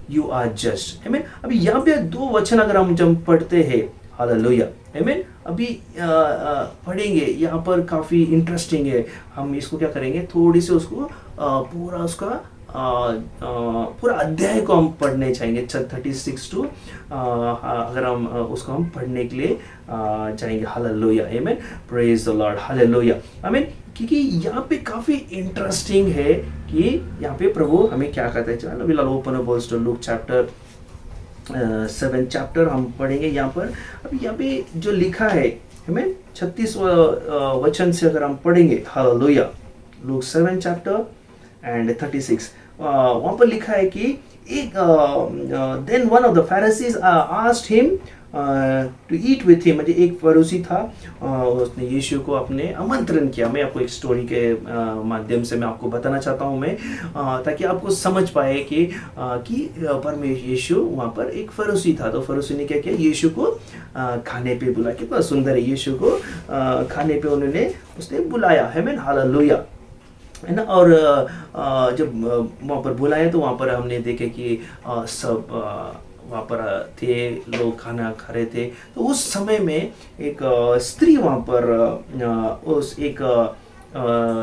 you are just. Amen. अभी यहाँ पे दो वचन अगर हम जब पढ़ते हैं, हालेलुया, आमीन, अभी पढ़ेंगे, यहाँ पर काफ़ी इंटरेस्टिंग है। हम इसको क्या करेंगे, थोड़ी सी उसको पूरा उसका पूरा अध्याय को हम पढ़ने चाहेंगे, 36 टू अगर हम उसको हम पढ़ने के लिए जाएंगे। हालेलुया, आमीन, प्रेज द लॉर्ड, हालेलुया, आमीन। क्योंकि यहाँ पे काफ़ी इंटरेस्टिंग है कि यहाँ पे प्रभु हमें क्या कहते हैं। चलो will open a verse to look chapter 7 chapter हम पढ़ेंगे यहाँ पर। अब यहाँ पे जो लिखा है, हमें 36 वचन से अगर हम पढ़ेंगे, हालेलुया, लूक 7 चैप्टर एंड 36, वहाँ पर लिखा है कि एक then one of the Pharisees asked him to eat with him. मतलब एक फरीसी था, उसने यीशु को अपने आमंत्रण किया। मैं आपको एक स्टोरी के माध्यम से मैं आपको बताना चाहता हूँ मैं, ताकि आपको समझ पाए कि परमेश्वर यीशु वहाँ पर एक फरीसी था। तो फरीसी ने क्या किया, यीशु को खाने पे बुलाया। कितना सुंदर है, यीशु को खाने पे उसने बुलाया, है मैं, हालेलुया, है ना। और जब वहाँ पर बुलाया तो वहाँ पर हमने देखे कि सब वहाँ पर थे, लोग खाना खा रहे थे। तो उस समय में एक स्त्री वहाँ पर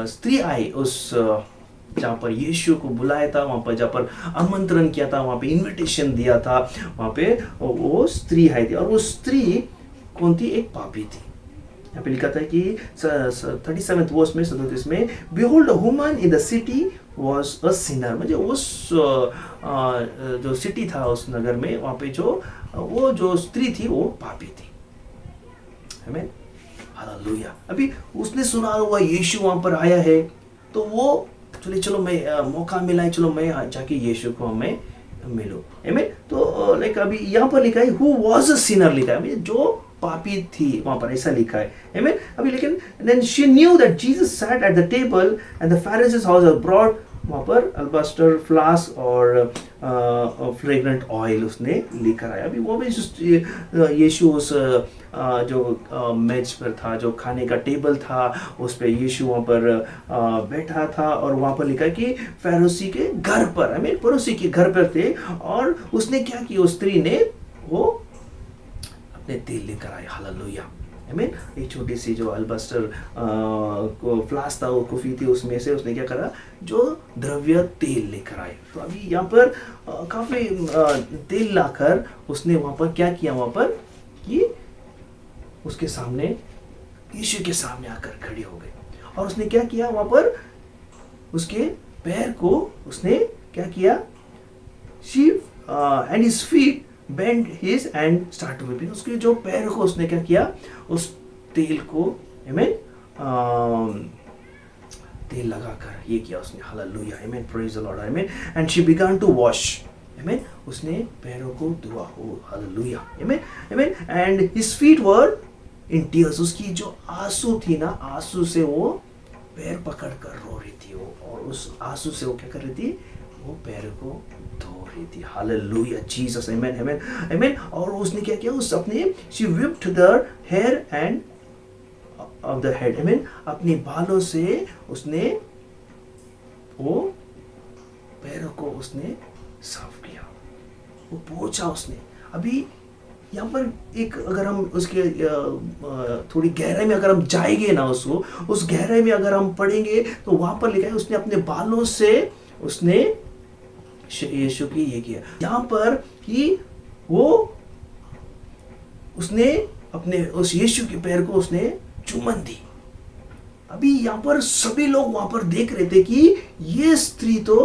स्त्री आई, उस जहाँ पर यीशु को बुलाया था, वहाँ पर जहाँ पर आमंत्रण किया था, वहाँ पे इनविटेशन दिया था, वहाँ पे वो स्त्री आई थी। और वो स्त्री कौन थी, एक पापी थी। यहाँ पे लिखा था कि 37th वर्स में, 37 में, behold a woman in the city was a sinner। मुझे उस जो सिटी था, उस नगर में, वहाँ पे वो जो स्त्री थी वो पापी थी। आमीन, हालेलुया। अभी उसने सुना हुआ यीशु वहाँ पर आया है, तो वो चलो मैं मौका मिला है, चलो मैं जाके यीशु को मैं मिलूं। आमीन। तो लाइक अभी यहाँ पर लिखा है who was a sinner लिखा है, जो पापी थी, वहां पर ऐसा लिखा है। आमीन। अभी लेकिन then she knew that Jesus sat at the table and the Pharisees house was brought, वहाँ पर अल्बास्टर फ्लास्क और फ्रेग्रेंट ऑयल उसने लेकर आया। अभी वो भी यीशु उस जो मेज पर था, जो खाने का टेबल था, उस पर यीशु वहाँ पर बैठा था। और वहाँ पर लिखा कि फरीसी के घर पर, आमीन, पड़ोसी के घर पर थे। और उसने क्या किया, उस स्त्री ने वो अपने तेल लेकर आए, हालेलुया, आमीन। एक छोटी सी जो अल्बास्टर को फ्लास्क था, वो कुफी थी, उसमें से उसने क्या करा, जो द्रव्य तेल लेकर आए। तो अभी यहाँ पर काफ़ी तेल लाकर उसने वहाँ पर क्या किया, वहाँ पर कि उसके सामने, यीशु के सामने आकर खड़ी हो गई। और उसने क्या किया, वहाँ पर उसके पैर को उसने क्या किया, she and his feet bend his and start to weeping। उसके जो पैर को उसने क्या किया, उस तेल को, आमीन, तेल लगाकर ये किया उसने, hallelujah, amen, praise the lord, amen, and she began to wash, amen, उसने पैरों को धुआ, oh hallelujah, amen, amen, and his feet were in tears, उसकी जो आंसू थी ना, आंसू से वो पैर पकड़ कर रो रही थी वो, और उस आंसू से वो क्या कर रही थी, वो पैर को धो रही थी, हालेलुया, जीसस, आमेन, आमेन, आमेन, और उसने क्या किया, उस अपने she wiped the hair and of the head, amen, अपने बालों से उसने वो पैरों को उसने साफ किया, वो पोंछा उसने। अभी यहाँ पर एक, अगर हम उसके थोड़ी गहराई में अगर हम जाएंगे ना, उसको उस गहराई में अगर हम पढ़ेंगे तो वहां पर लिखा है उसने अपने बालों से उसने यीशु की ये किया, यहाँ पर कि वो उसने अपने उस यीशु के पैर को उसने चुम्बन दी। अभी यहाँ पर सभी लोग वहां पर देख रहे थे कि ये स्त्री तो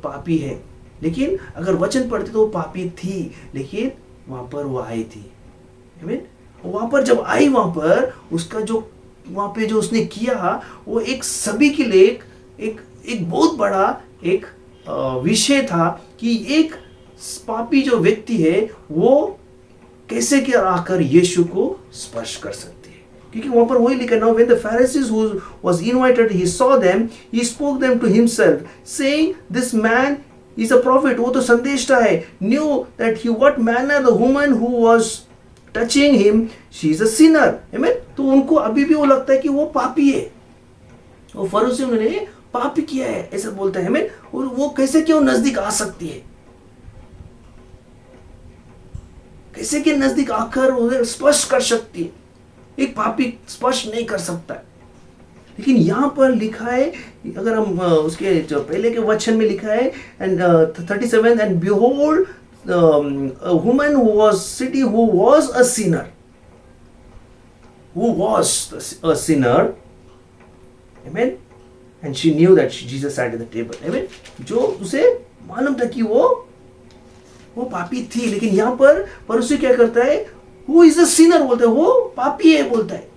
पापी है, लेकिन अगर वचन पढ़ते तो वो पापी थी, लेकिन वहां पर वो आई थी, आमीन, वहां पर जब आई, वहां पर उसका जो वहां पे जो उसने किया वो एक सभी के लिए एक बहुत बड़ा एक विषय था कि एक पापी जो व्यक्ति है वो कैसे क्या आकर यीशु को स्पर्श कर सकती है, क्योंकि वहां पर वही लिखा, now when the Pharisees who was invited he saw them he spoke them to himself saying this man is a prophet, वो तो संदेष्टा है, knew that he what manner the woman who was touching him she is a sinner, आमीन, तो उनको अभी भी वो लगता है कि वो पापी है, वो फरीसी उन्होंने पाप किया है ऐसा बोलता है, आमीन, और वो कैसे क्यों नजदीक आ सकती है, कैसे के नजदीक आकर उन्हें स्पर्श कर सकती है, एक पापी स्पर्श नहीं कर सकता है। लेकिन यहां पर लिखा है, अगर हम उसके जो पहले के वचन में लिखा है, and 37, and behold a woman who was sitting, who was a sinner, amen, and she knew that Jesus sat at the table, amen, जो उसे मालूम था कि वो पापी थी, लेकिन यहाँ पर फरीसी क्या करता है, who is a sinner बोलता है, वो पापी है बोलता है।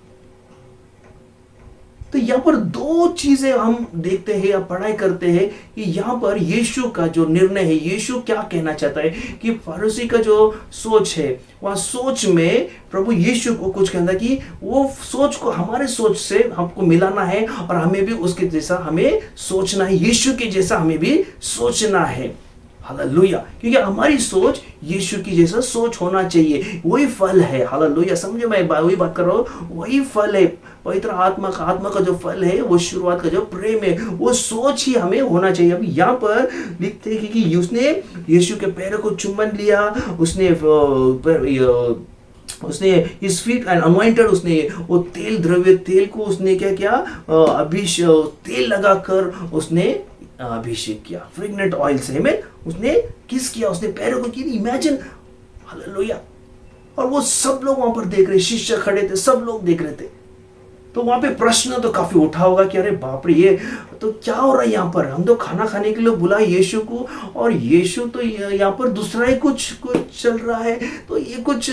तो यहाँ पर दो चीजें हम देखते हैं या पढ़ाई करते हैं कि यहाँ पर यीशु का जो निर्णय है, यीशु क्या कहना चाहता है कि फरीसी का जो सोच है, वह सोच में प्रभु यीशु को कुछ कहना कि वो सोच को हमारे सोच से हमको मिलाना है, और हमें भी उसके जैसा हमें सोचना है, यीशु के जैसा हमें भी सोचना है, हालेलुया, क्योंकि हमारी सोच यीशु की जैसा सोच होना चाहिए, वही फल है, हालेलुया, समझे, मैं वही बात कर रहा हूँ, वही फल है, पवित्र आत्मा का जो फल है, वो शुरुआत का जो प्रेम है, वो सोच ही हमें होना चाहिए। अभी यहाँ पर लिखते हैं कि उसने यीशु के पैरों को चुम्बन लिया, उसने इस फीट एंड अनॉइंटेड, उसने वो तेल, द्रव्य तेल को उसने क्या किया, अभिषेक तेल लगाकर उसने अभिषेक किया, फ्रेग्नेंट ऑयल से, में उसने किस किया, उसने पैरों को किया, इमेजिन, हालेलुया, और वो सब लोग वहां पर देख रहे, शिष्य खड़े थे, सब लोग देख रहे थे, तो वहां पे प्रश्न तो काफी उठा होगा कि अरे बाप रे, ये तो क्या हो रहा है यहाँ पर, हम तो खाना खाने के लिए बुलाए यीशु को, और यीशु तो यहाँ पर दूसरा ही कुछ चल रहा है, तो ये कुछ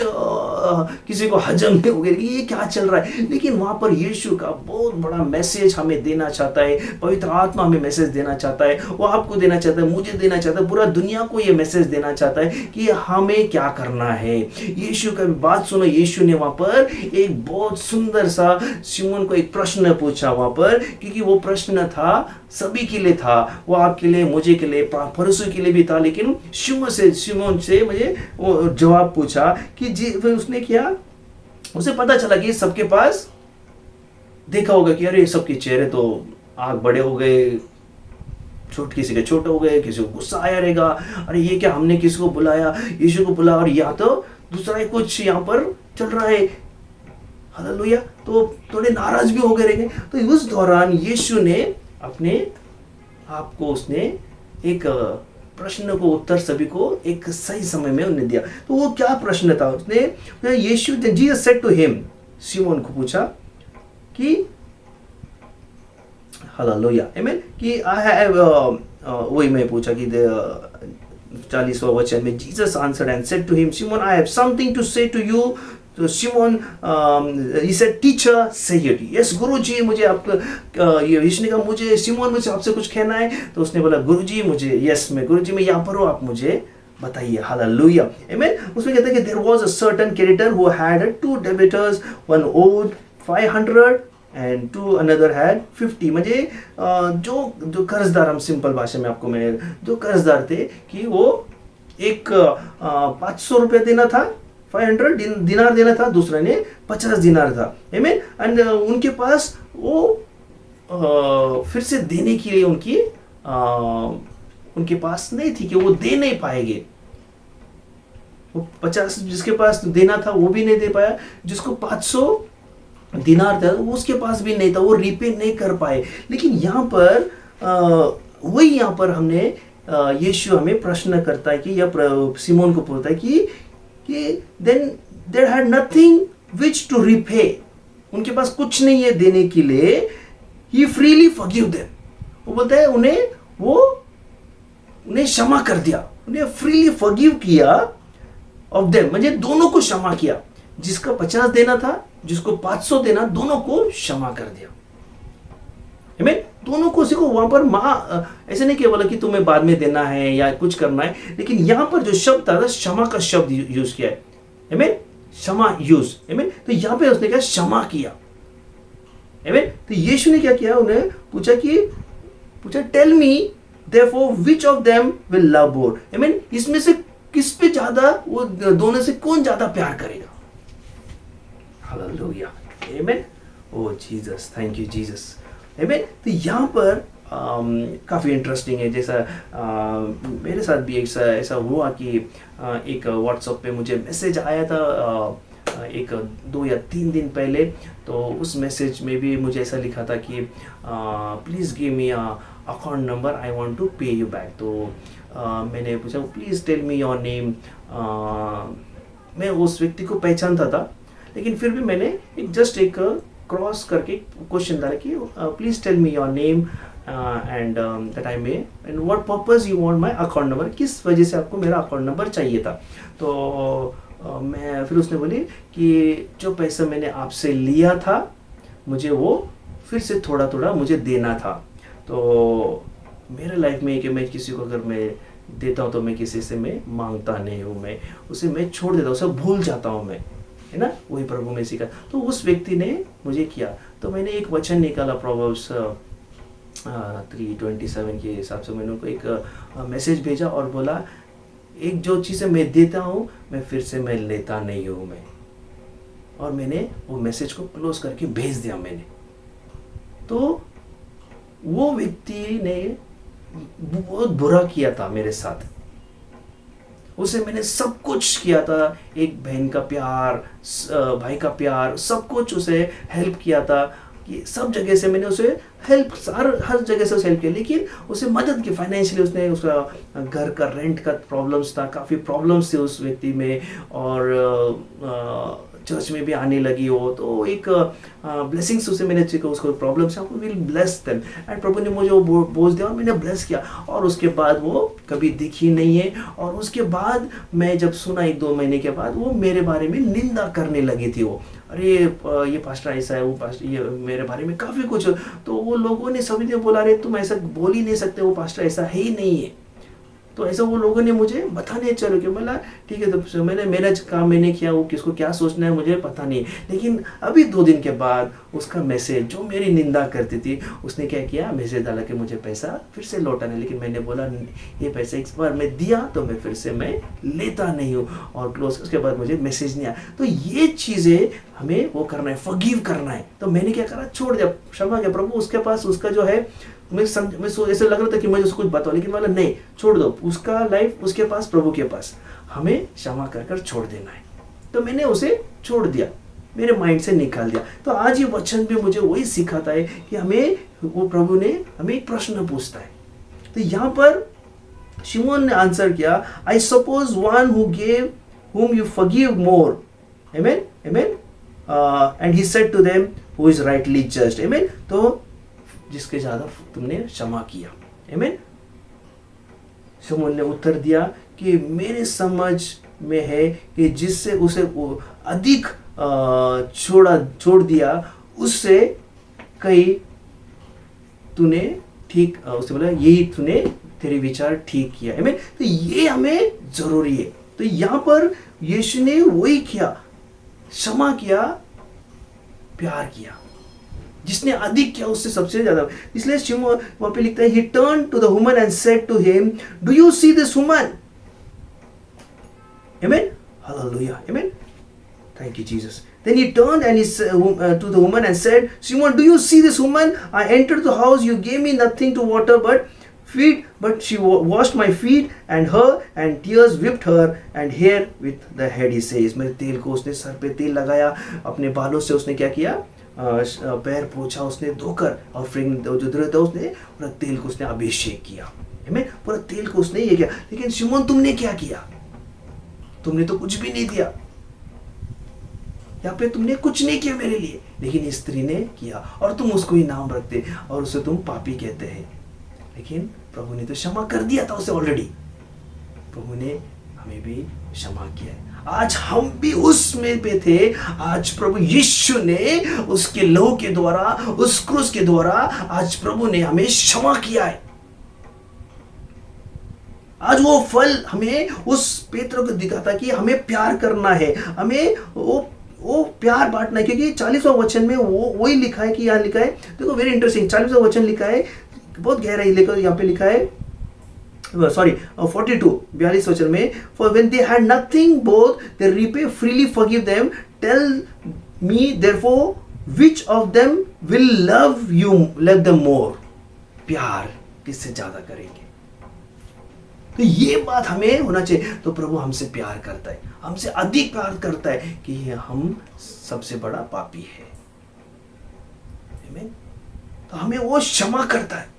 किसी को हजम नहीं हो गया, ये क्या चल रहा है। लेकिन वहां पर यीशु का बहुत बड़ा मैसेज हमें देना चाहता है, पवित्र आत्मा हमें मैसेज देना चाहता है, वो आपको देना चाहता है, मुझे देना चाहता है, पूरा दुनिया को ये मैसेज देना चाहता है कि हमें क्या करना है। यीशु का बात सुनो, यीशु ने वहां पर एक बहुत सुंदर सा शिमोन को एक प्रश्न पूछा वहां पर, क्योंकि वो प्रश्न था सभी के लिए था, वो आपके लिए, मुझे के लिए, फरीसी के लिए भी था, लेकिन शिमोन से मुझे वो जवाब पूछा कि जी, उसने किया, उसे पता चला कि सबके पास देखा होगा कि अरे सबके चेहरे तो आग बड़े हो गए, किसी के छोटे हो गए, किसी को गुस्सा आया रहेगा, अरे ये क्या, हमने किसी को बुलाया, यीशु को बुलाया, और या तो दूसरा ही कुछ यहाँ पर चल रहा है, हालेलुया, तो थोड़े नाराज भी हो गए रहेंगे। तो उस दौरान यीशु ने अपने आप को, उसने एक प्रश्न को उत्तर सभी को एक सही समय में उन्हें दिया। तो वो क्या प्रश्न था, उसने यीशु, जीसस सेड टू हिम, शिमोन को पूछा कि हालेलुया, आमीन, कि आई हैव, वही मैं पूछा कि 40वां वचन में, Jesus answered and said to him, शिमोन, I have something to say to you तो शिमोन he said teacher say it, yes गुरुजी मुझे आपका ये यीशु ने कहा मुझे शिमोन मुझे आपसे कुछ कहना है। तो उसने बोला गुरुजी मुझे, यस मैं गुरुजी मैं यहाँ पर हूँ, आप मुझे बताइए। Hallelujah amen. उसमें कहते हैं कि there was a certain creditor who had 2 debtors, one owed 500 and to another had 50। मुझे जो कर्जदार, हम सिंपल भाषा में आपको मैं, जो कर्जदार थे कि वो एक 500 रुपये देना था, 500 दिनार देना था, दूसरा ने 50 दिनार था। आमीन। एंड उनके पास वो फिर से देने के लिए उनके पास नहीं थी कि वो दे नहीं पाएंगे। वो 50 जिसके पास देना था वो भी नहीं दे पाया, जिसको 500 दिनार था उसके पास भी नहीं था, वो रीपे नहीं कर पाए। लेकिन यहाँ पर वही यहाँ पर हमने यीशु हमें प्रश्न करता है कि या सिमोन को पूछता है कि then there had nothing which to repay, उनके पास कुछ नहीं है देने के लिए। ही फ्रीली फॉरगिव देम, वो बोलता है उन्हें क्षमा कर दिया, उन्हें फ्रीली फॉरगिव किया ऑफ देम, म्हणजे दोनों को क्षमा किया, जिसका 50 देना था जिसको 500 देना, दोनों को क्षमा कर दिया। आमीन। दोनों को उसी को वहां पर ऐसे नहीं किया बोला कि तुम्हें बाद में देना है या कुछ करना है, लेकिन यहां पर जो शब्द था क्षमा का शब्द यूज किया है। आमीन। क्षमा यूज। आमीन। तो यहां पे उसने क्या क्षमा किया। आमीन। तो यीशु ने क्या किया, उन्हें पूछा tell me therefore which of them will love more. आमीन। इसमें से किस पे ज्यादा, वो दोनों से कौन ज्यादा प्यार करेगा। हालेलुया आमीन। ओ जीसस, थैंक यू जीसस। आमीन। तो यहाँ पर काफ़ी इंटरेस्टिंग है, जैसा मेरे साथ भी ऐसा हुआ कि एक व्हाट्सएप पे मुझे मैसेज आया था एक 2 या 3 दिन पहले। तो उस मैसेज में भी मुझे ऐसा लिखा था कि please give me account number, I want to pay you back. तो मैंने पूछा please tell me your name. मैं उस व्यक्ति को पहचानता था, लेकिन फिर भी मैंने एक क्रॉस करके क्वेश्चन डाला कि please tell me your name and that I may and what purpose you want my account number, किस वजह से आपको मेरा अकाउंट नंबर चाहिए था। तो मैं फिर उसने बोली कि जो पैसा मैंने आपसे लिया था मुझे वो फिर से थोड़ा थोड़ा मुझे देना था। तो मेरे लाइफ में कि मैं किसी को अगर मैं देता हूँ तो मैं किसी से मैं मांगता नहीं हूँ, मैं उसे मैं छोड़ देता हूँ, उसे भूल जाता हूँ मैं, है ना। वही प्रभु में सीखा। तो उस व्यक्ति ने मुझे किया, तो मैंने एक वचन निकाला प्रोवर्ब्स 3:27 के हिसाब से। मैंने उनको एक मैसेज भेजा और बोला एक जो चीज़ें मैं देता हूँ मैं फिर से मैं लेता नहीं हूँ मैं। और मैंने वो मैसेज को क्लोज करके भेज दिया मैंने। तो वो व्यक्ति ने बहुत बुरा किया था मेरे साथ, उसे मैंने सब कुछ किया था, एक बहन का प्यार, भाई का प्यार, सब कुछ उसे हेल्प किया था कि सब जगह से मैंने उसे हेल्प, हर जगह से उसे हेल्प किया, लेकिन उसे मदद की फाइनेंशियली। उसने उसका घर का रेंट का प्रॉब्लम्स था, काफ़ी प्रॉब्लम्स थे उस व्यक्ति में, और चर्च में भी आने लगी हो। तो एक ब्लेसिंग्स उसे मैंने चेक, उसको प्रॉब्लम्स है, विल ब्लेस देम, एंड प्रभु ने मुझे वो बोझ दिया और मैंने ब्लेस किया। और उसके बाद वो कभी दिखी नहीं है। और उसके बाद मैं जब सुना 1-2 महीने के बाद, वो मेरे बारे में निंदा करने लगी थी। वो अरे ये पास्टर ऐसा है, वो पास्टर ये मेरे बारे में काफ़ी कुछ। तो वो लोगों ने सभी ने बोला अरे तुम ऐसा बोल ही नहीं सकते, वो पास्टर ऐसा है ही नहीं है। तो ऐसा वो लोगों ने मुझे बताने चलो कि बोला ठीक है, तो मैंने मेरा काम मैंने किया, वो किसको क्या सोचना है मुझे पता नहीं। लेकिन अभी 2 दिन के बाद उसका मैसेज, जो मेरी निंदा करती थी, उसने क्या किया, मैसेज डाला कि मुझे पैसा फिर से लौटाना। लेकिन मैंने बोला ये पैसा एक बार मैं दिया तो मैं फिर से मैं लेता नहीं हूँ, और क्लोज। उसके बाद मुझे मैसेज नहीं आया। तो ये चीज़ें हमें वो करना है, फॉरगिव करना है। तो मैंने क्या करा, छोड़ दिया, क्षमा किया। प्रभु उसके पास उसका जो है, मैं ऐसे लग रहा था कि मुझे उसको कुछ बताओ, लेकिन बोला नहीं, छोड़ दो, उसका लाइफ उसके पास, प्रभु के पास, हमें क्षमा कर छोड़ देना है। तो मैंने उसे छोड़ दिया, मेरे माइंड से निकाल दिया। तो आज ये वचन भी मुझे वही सिखाता है कि हमें, वो प्रभु ने हमें एक प्रश्न पूछता है। तो यहाँ पर शिमोन ने आंसर किया, I suppose one who gave whom you forgive more. Amen. Amen. And he said to them who is rightly judged. Amen. तो जिसके ज्यादा तुमने क्षमा किया। Amen. शिमोन ने उत्तर दिया कि मेरे समझ में है कि जिससे उसे अधिक छोड़ दिया, उससे कहीं तूने ठीक, उससे बोला यही तूने तेरे विचार ठीक किया। आमीन। तो ये हमें जरूरी है। तो यहाँ पर यीशु ने वही किया, क्षमा किया, प्यार किया। जिसने अधिक किया उससे सबसे ज्यादा। इसलिए शिमोन वहां पे लिखता है, he turned to the woman and said to him, do you see this woman? Amen. Hallelujah. Amen. Thank you, Jesus. Then he turned and to the woman and said, Simon, do you see this woman? I entered the house, you gave me nothing to water but feet, but she washed my feet and her, and tears whipped her, and hair with the head, he says. मेरे तेल को उसने सर पे तेल लगाया, अपने बालों से उसने क्या किया, पैर पोछा उसने धोकर, और फिर जो था उसने पूरा तेल को उसने अभिषेक किया। हमें पूरा तेल को उसने ये किया। लेकिन शिमोन तुमने क्या किया? तुमने तो कुछ भी नहीं दिया, यहाँ पे तुमने कुछ नहीं किया मेरे लिए, लेकिन इस स्त्री ने किया, और तुम उसको ही नाम रखते और उसे तुम पापी कहते हैं। लेकिन प्रभु ने तो क्षमा कर दिया था उसे ऑलरेडी। प्रभु ने हमें भी क्षमा किया है। आज हम भी उसमें पे थे। आज प्रभु यीशु ने उसके लहू के द्वारा, उस क्रूस के द्वारा, आज प्रभु ने हमें क्षमा किया है। आज वो फल हमें उस पेत्र को दिखाता कि हमें प्यार करना है, हमें वो प्यार बांटना है। क्योंकि 40वां वचन में वही लिखा है कि यहाँ लिखा है, देखो वेरी इंटरेस्टिंग, 40वां वचन लिखा है, बहुत गहरा ही लेकर यहाँ पे लिखा है, सॉरी 42 वचन में, for when they had nothing both they repay freely forgive them, tell me therefore which of them will love them more. प्यार किससे ज्यादा करेंगे? तो ये बात हमें होना चाहिए। तो प्रभु हमसे प्यार करता है, हमसे अधिक प्यार करता है कि हम सबसे बड़ा पापी है। आमीन। तो हमें वो क्षमा करता है।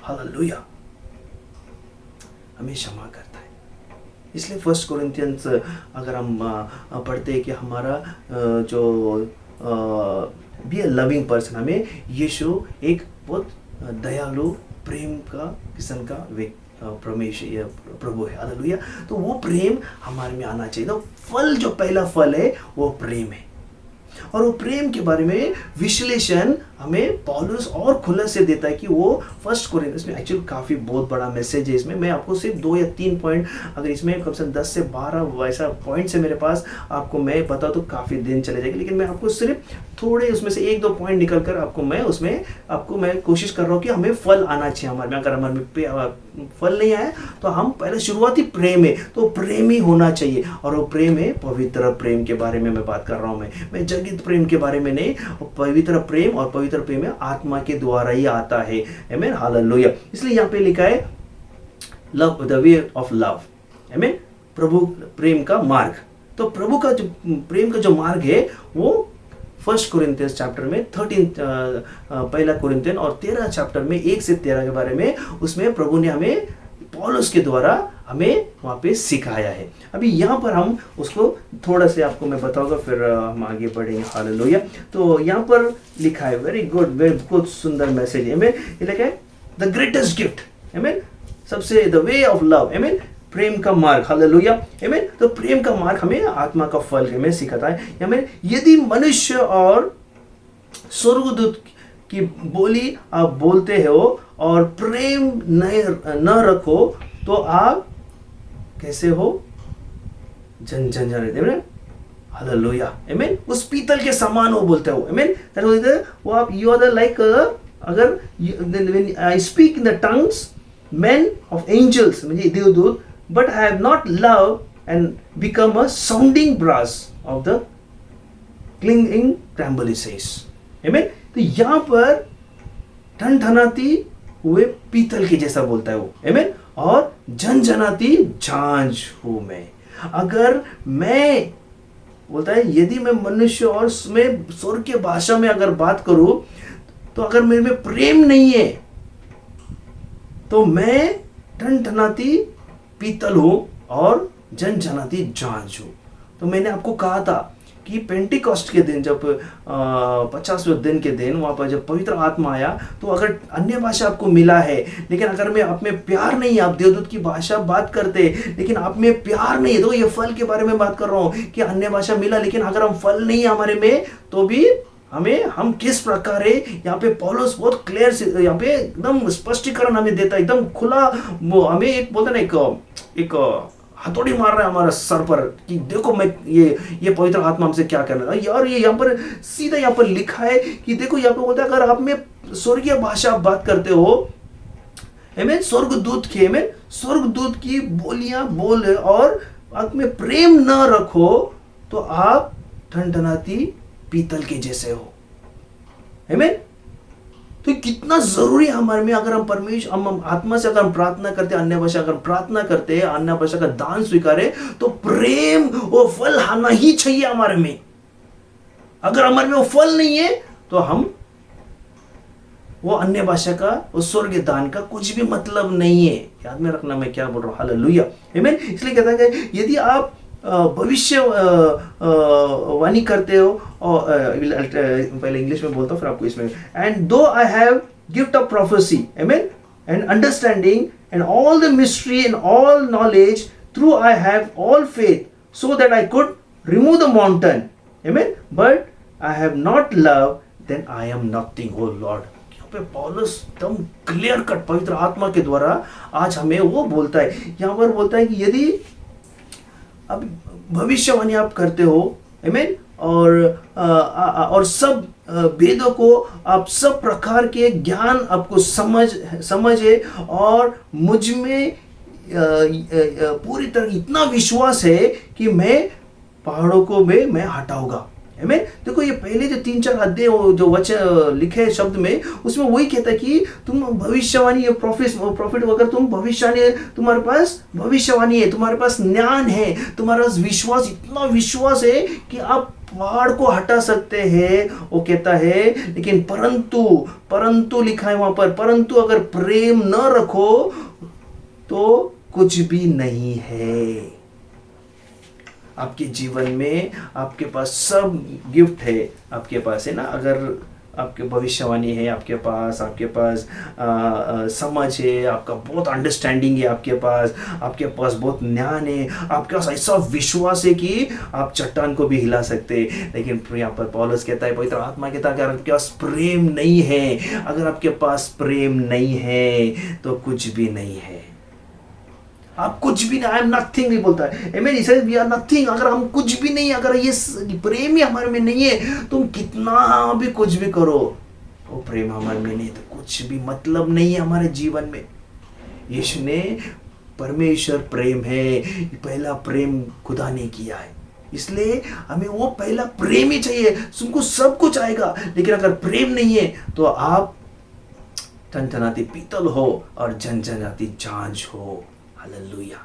हालेलुया। हमें क्षमा करता है। इसलिए 1 कोरिन्थियंस अगर हम पढ़ते हैं कि हमारा जो बी अ लविंग पर्सन, हमें यीशु एक बहुत दयालु प्रेम का किस्म का प्रभु है। हालेलुया। तो वो प्रेम हमारे में आना चाहिए। तो फल, जो पहला फल है वो प्रेम है। और वो प्रेम के बारे में विश्लेषण हमें पौलुस और खुला से देता है कि वो 1 कोरिन्थियंस में एक्चुअली काफ़ी बहुत बड़ा मैसेज है। इसमें मैं आपको सिर्फ 2 या 3 पॉइंट, अगर इसमें कम से कम 10 से 12 वैसा पॉइंट से मेरे पास आपको मैं बता तो काफ़ी दिन चले जाएंगे, लेकिन मैं आपको सिर्फ थोड़े उसमें से 1-2 पॉइंट निकल कर आपको मैं कोशिश कर रहा हूँ कि हमें फल आना चाहिए हमारे में। अगर हमारे में फल नहीं आया तो हम पहले शुरुआती प्रेम है, तो प्रेम ही होना चाहिए। और वो प्रेम है पवित्र प्रेम के बारे में मैं बात कर रहा हूँ। मैं जगत प्रेम के बारे में नहीं, पवित्र प्रेम, और पवित्र प्रेम में आत्मा के द्वारा ही आता है। आमीन। हालेलुया। इसलिए यहाँ पे लिखा है love, the way of love. आमीन। प्रभु प्रेम का मार्ग। तो प्रभु का जो प्रेम का जो मार्ग है वो 1 कोरिन्थियंस चैप्टर में 1 कोरिन्थियन और 13 चैप्टर में 1 से 13 के बारे में, उसमें प्रभु ने हमें पौलुस के द्वारा हमें वहाँ पे सिखाया है। अभी यहाँ पर हम उसको थोड़ा से आपको मैं बताऊंगा, फिर हम आगे बढ़ेंगे। हालेलुया। तो यहाँ पर लिखा है, वेरी गुड, बहुत सुंदर मैसेज है। ये लिखा है द ग्रेटेस्ट गिफ्ट, आमीन, सबसे द वे ऑफ लव, आमीन, प्रेम का मार्ग। हालेलुया। आमीन। तो प्रेम का मार्ग हमें आत्मा का फल हमें सिखाता है। आमीन। यदि मनुष्य और स्वर्गदूत की बोली आप बोलते हो और प्रेम न रखो तो आप कैसे हो? जन जाने। हालेलुया। आमीन। उस पीतल के समान वो बोलते हो। आमीन। वो आप यू आर द लाइक, अगर when I speak in the tongues men of angels, म्हणजे देवदूत, but I have not loved and become a sounding brass of the clinging timbre, he says. Amen. तो यहाँ पर ठनठनाती हुए पीतल के जैसा बोलता है वो। Amen. और झनझनाती झांझ हूँ मैं। अगर मैं बोलता है यदि मैं मनुष्य और मैं स्वर्ग के भाषा में अगर बात करूं, तो अगर मेरे में प्रेम नहीं है तो मैं ठनठनाती पीतल हूं और झनझनाती झांझ हूं। तो मैंने आपको कहा था कि पेंटिकॉस्ट के दिन जब 50वें दिन के दिन वहाँ पर जब पवित्र आत्मा आया, तो अगर अन्य भाषा आपको मिला है लेकिन अगर मैं आप में प्यार नहीं, आप देवदूत की भाषा बात करते लेकिन आप में प्यार नहीं, तो ये फल के बारे में बात कर रहा हूँ कि अन्य भाषा मिला लेकिन अगर हम फल नहीं है हमारे में, तो भी हम किस प्रकार है, यहाँ पे पौलुस बहुत क्लियर से यहाँ पे एकदम स्पष्टीकरण हमें देता है, एकदम खुला। वो हमें एक बोलते ना एक हथौड़ी मार रहा है हमारा सर पर कि देखो मैं ये पवित्र आत्मा हमसे क्या करना है यार। ये यहाँ पर सीधा यहाँ पर लिखा है कि देखो यहाँ पे बोलता है अगर आप में स्वर्गीय भाषा बात करते हो, आमीन, स्वर्गदूत की बोलियां बोल और आप में प्रेम न रखो तो आप ठनठनाती पीतल के जैसे हो। आमीन। तो कितना जरूरी है हमारे में, अगर हम परमेश्वर हम आत्मा से अगर हम प्रार्थना करते, अन्य भाषा अगर प्रार्थना करते, अन्य भाषा का दान स्वीकारे, तो प्रेम वो फल आना ही चाहिए हमारे में। अगर हमारे में वो फल नहीं है तो हम वो अन्य भाषा का, वो स्वर्ग दान का कुछ भी मतलब नहीं है। याद में रखना मैं क्या बोल रहा हूं। हालेलुया, आमीन। इसलिए कहता है कि यदि आप भविष्य वाणी करते हो, और पहले इंग्लिश में बोलता हूँ फिर आपको इसमें, and though I have gift of prophecy, amen, and understanding and all the mystery and all knowledge, through I have all faith so that I could remove the mountain, amen, but I have not love then I am nothing. Oh lord, Paulus एकदम क्लियर कट पवित्र आत्मा के द्वारा आज हमें वो बोलता है। यहाँ पर बोलता है कि यदि अब भविष्यवाणी आप करते हो, आमीन, और सब वेदों को आप सब प्रकार के ज्ञान आपको समझे और मुझ में पूरी तरह इतना विश्वास है कि मैं पहाड़ों को मैं हटाऊंगा, आमीन। देखो ये पहले जो 3-4 अध्याय जो वचन लिखे शब्द में, उसमें वही कहता है कि तुम भविष्यवाणी, ये प्रॉफिट अगर तुम भविष्यवाणी, तुम्हारे पास भविष्यवाणी है, तुम्हारे पास ज्ञान है, तुम्हारे पास विश्वास, इतना विश्वास है कि आप पहाड़ को हटा सकते हैं, वो कहता है। लेकिन परंतु लिखा है वहां पर, परंतु अगर प्रेम न रखो तो कुछ भी नहीं है। आपके जीवन में आपके पास सब गिफ्ट है, आपके पास है ना, अगर आपके भविष्यवाणी है आपके पास समझ है, आपका बहुत अंडरस्टैंडिंग है, आपके पास बहुत ज्ञान है, आपके पास ऐसा विश्वास है कि आप चट्टान को भी हिला सकते हैं। लेकिन यहाँ पर पौलुस कहता है, पवित्र आत्मा कहता है, अगर आपके पास प्रेम नहीं है, अगर आपके पास प्रेम नहीं है तो कुछ भी नहीं है। आप कुछ भी नहीं, आई एम नथिंग भी बोलता है, आमीन। इसे वी आर नथिंग, अगर हम कुछ भी नहीं, अगर ये प्रेम ही हमारे में नहीं है, तुम कितना भी कुछ भी करो, वो प्रेम हमारे में नहीं है तो कुछ भी मतलब नहीं है हमारे जीवन में। यीशु ने, परमेश्वर प्रेम है, पहला प्रेम खुदा ने किया है, इसलिए हमें वो पहला प्रेम ही चाहिए। तुमको सब कुछ आएगा, लेकिन अगर प्रेम नहीं है तो आप ठनठनाती पीतल हो और झनझनाती झांझ हो। हालेलुया।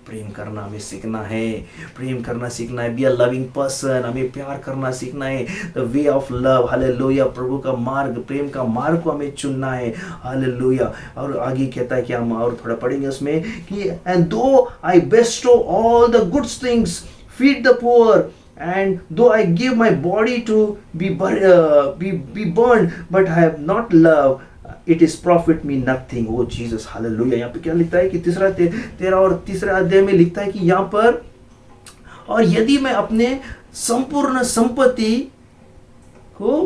प्रेम करना हमें सीखना है, प्रेम करना सीखना है। बी अ लविंग पर्सन, हमें प्यार करना सीखना है। The way of love, hallelujah, प्रभु का मार्ग, प्रेम का मार्ग को हमें चुनना है। हालेलुया। और आगे कहता है कि हम और थोड़ा पढ़ेंगे उसमें कि and though I bestow all the good things, feed the poor, and though I give my body to be burned, but I have not love, it is profit me nothing. Oh Jesus, hallelujah। यहाँ पे क्या लिखता है कि तेरा और तीसरा अध्याय में लिखता है कि यहाँ पर, और यदि मैं अपने संपूर्ण संपत्ति को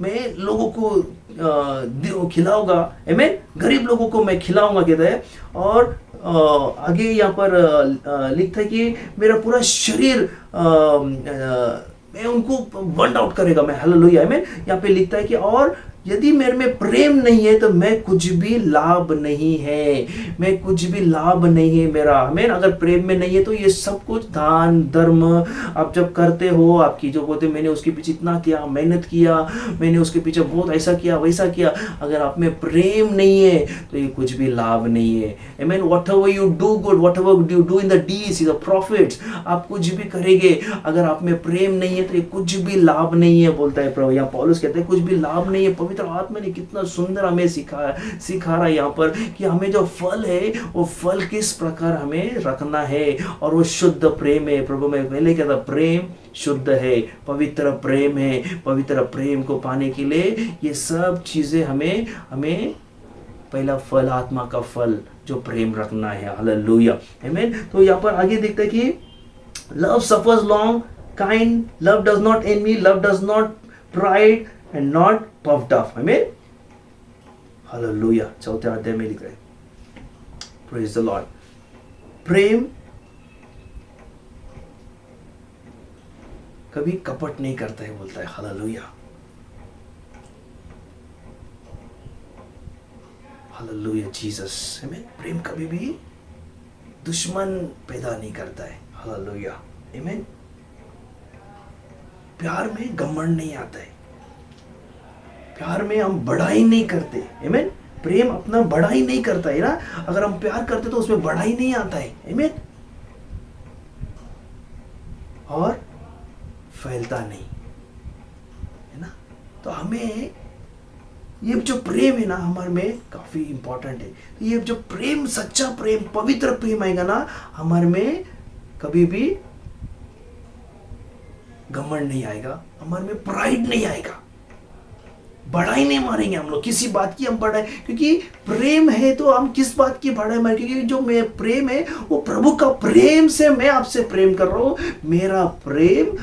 मैं लोगों को खिलाऊंगा, आमीन, गरीब लोगों को मैं खिलाऊंगा, कहता है। और आगे यहाँ पर लिखता है कि मेरा पूरा शरीर मैं उनको बर्न आउट करेगा मैं, हालेलुया, आमीन। यहाँ पे लिखता है कि और यदि मेरे में प्रेम नहीं है तो मैं कुछ भी लाभ नहीं है, मैं कुछ भी लाभ नहीं है मेरा, आमीन। अगर प्रेम में नहीं है तो ये सब कुछ दान धर्म आप जब करते हो, आपकी जो बोलते मैंने उसके पीछे इतना किया, मेहनत किया, मैंने उसके पीछे बहुत ऐसा किया वैसा किया, अगर आप में प्रेम नहीं है तो ये कुछ भी लाभ नहीं है, आमीन। Whatever you do good, whatever you do in the deeds in the profits, आप कुछ भी करेंगे, अगर आप में प्रेम नहीं है तो ये कुछ भी लाभ नहीं है, बोलता है प्रभु। यहाँ पौलुस कहते हैं कुछ भी लाभ नहीं है। पवित्र आत्मा ने कितना सुंदर हमें सिखा रहा है यहाँ पर कि हमें जो फल है वो फल किस प्रकार हमें रखना है, और वो शुद्ध प्रेम है। प्रभु मैं पहले कहता प्रेम शुद्ध है, पवित्र प्रेम है। पवित्र प्रेम को पाने के लिए ये सब चीजें हमें पहला फल, आत्मा का फल जो प्रेम रखना है। हालेलुया, आमीन। तो यहाँ पर आगे देखते हैं कि love suffers long, kind, love does not N V, love does not pride and not puffed up, आमीन। हालेलुया, चौथे अध्याय में लिख रहे हैं, प्रेज द लॉर्ड। प्रेम कभी कपट नहीं करता है, बोलता है। हालेलुया, हालेलुया जीसस, आमीन। प्रेम कभी भी दुश्मन पैदा नहीं करता है। हालेलुया, आमीन। प्यार में घमंड नहीं आता है, प्यार में हम बड़ाई नहीं करते, आमीन। प्रेम अपना बड़ाई नहीं करता है ना। अगर हम प्यार करते तो उसमें बड़ाई नहीं आता है, आमीन। और फैलता नहीं है ना। तो हमें ये जो प्रेम है ना हमारे में काफी इंपॉर्टेंट है। तो ये जो प्रेम, सच्चा प्रेम, पवित्र प्रेम आएगा ना हमारे में, कभी भी घमंड नहीं आएगा, हमारे में प्राइड नहीं आएगा, बड़ाई नहीं मारेंगे हम लोग किसी बात की। हम बड़ाई, क्योंकि प्रेम है तो हम किस बात की बड़ाई मारेंगे, क्योंकि जो मैं प्रेम है वो प्रभु का प्रेम से मैं आपसे प्रेम कर रहा हूं। मेरा प्रेम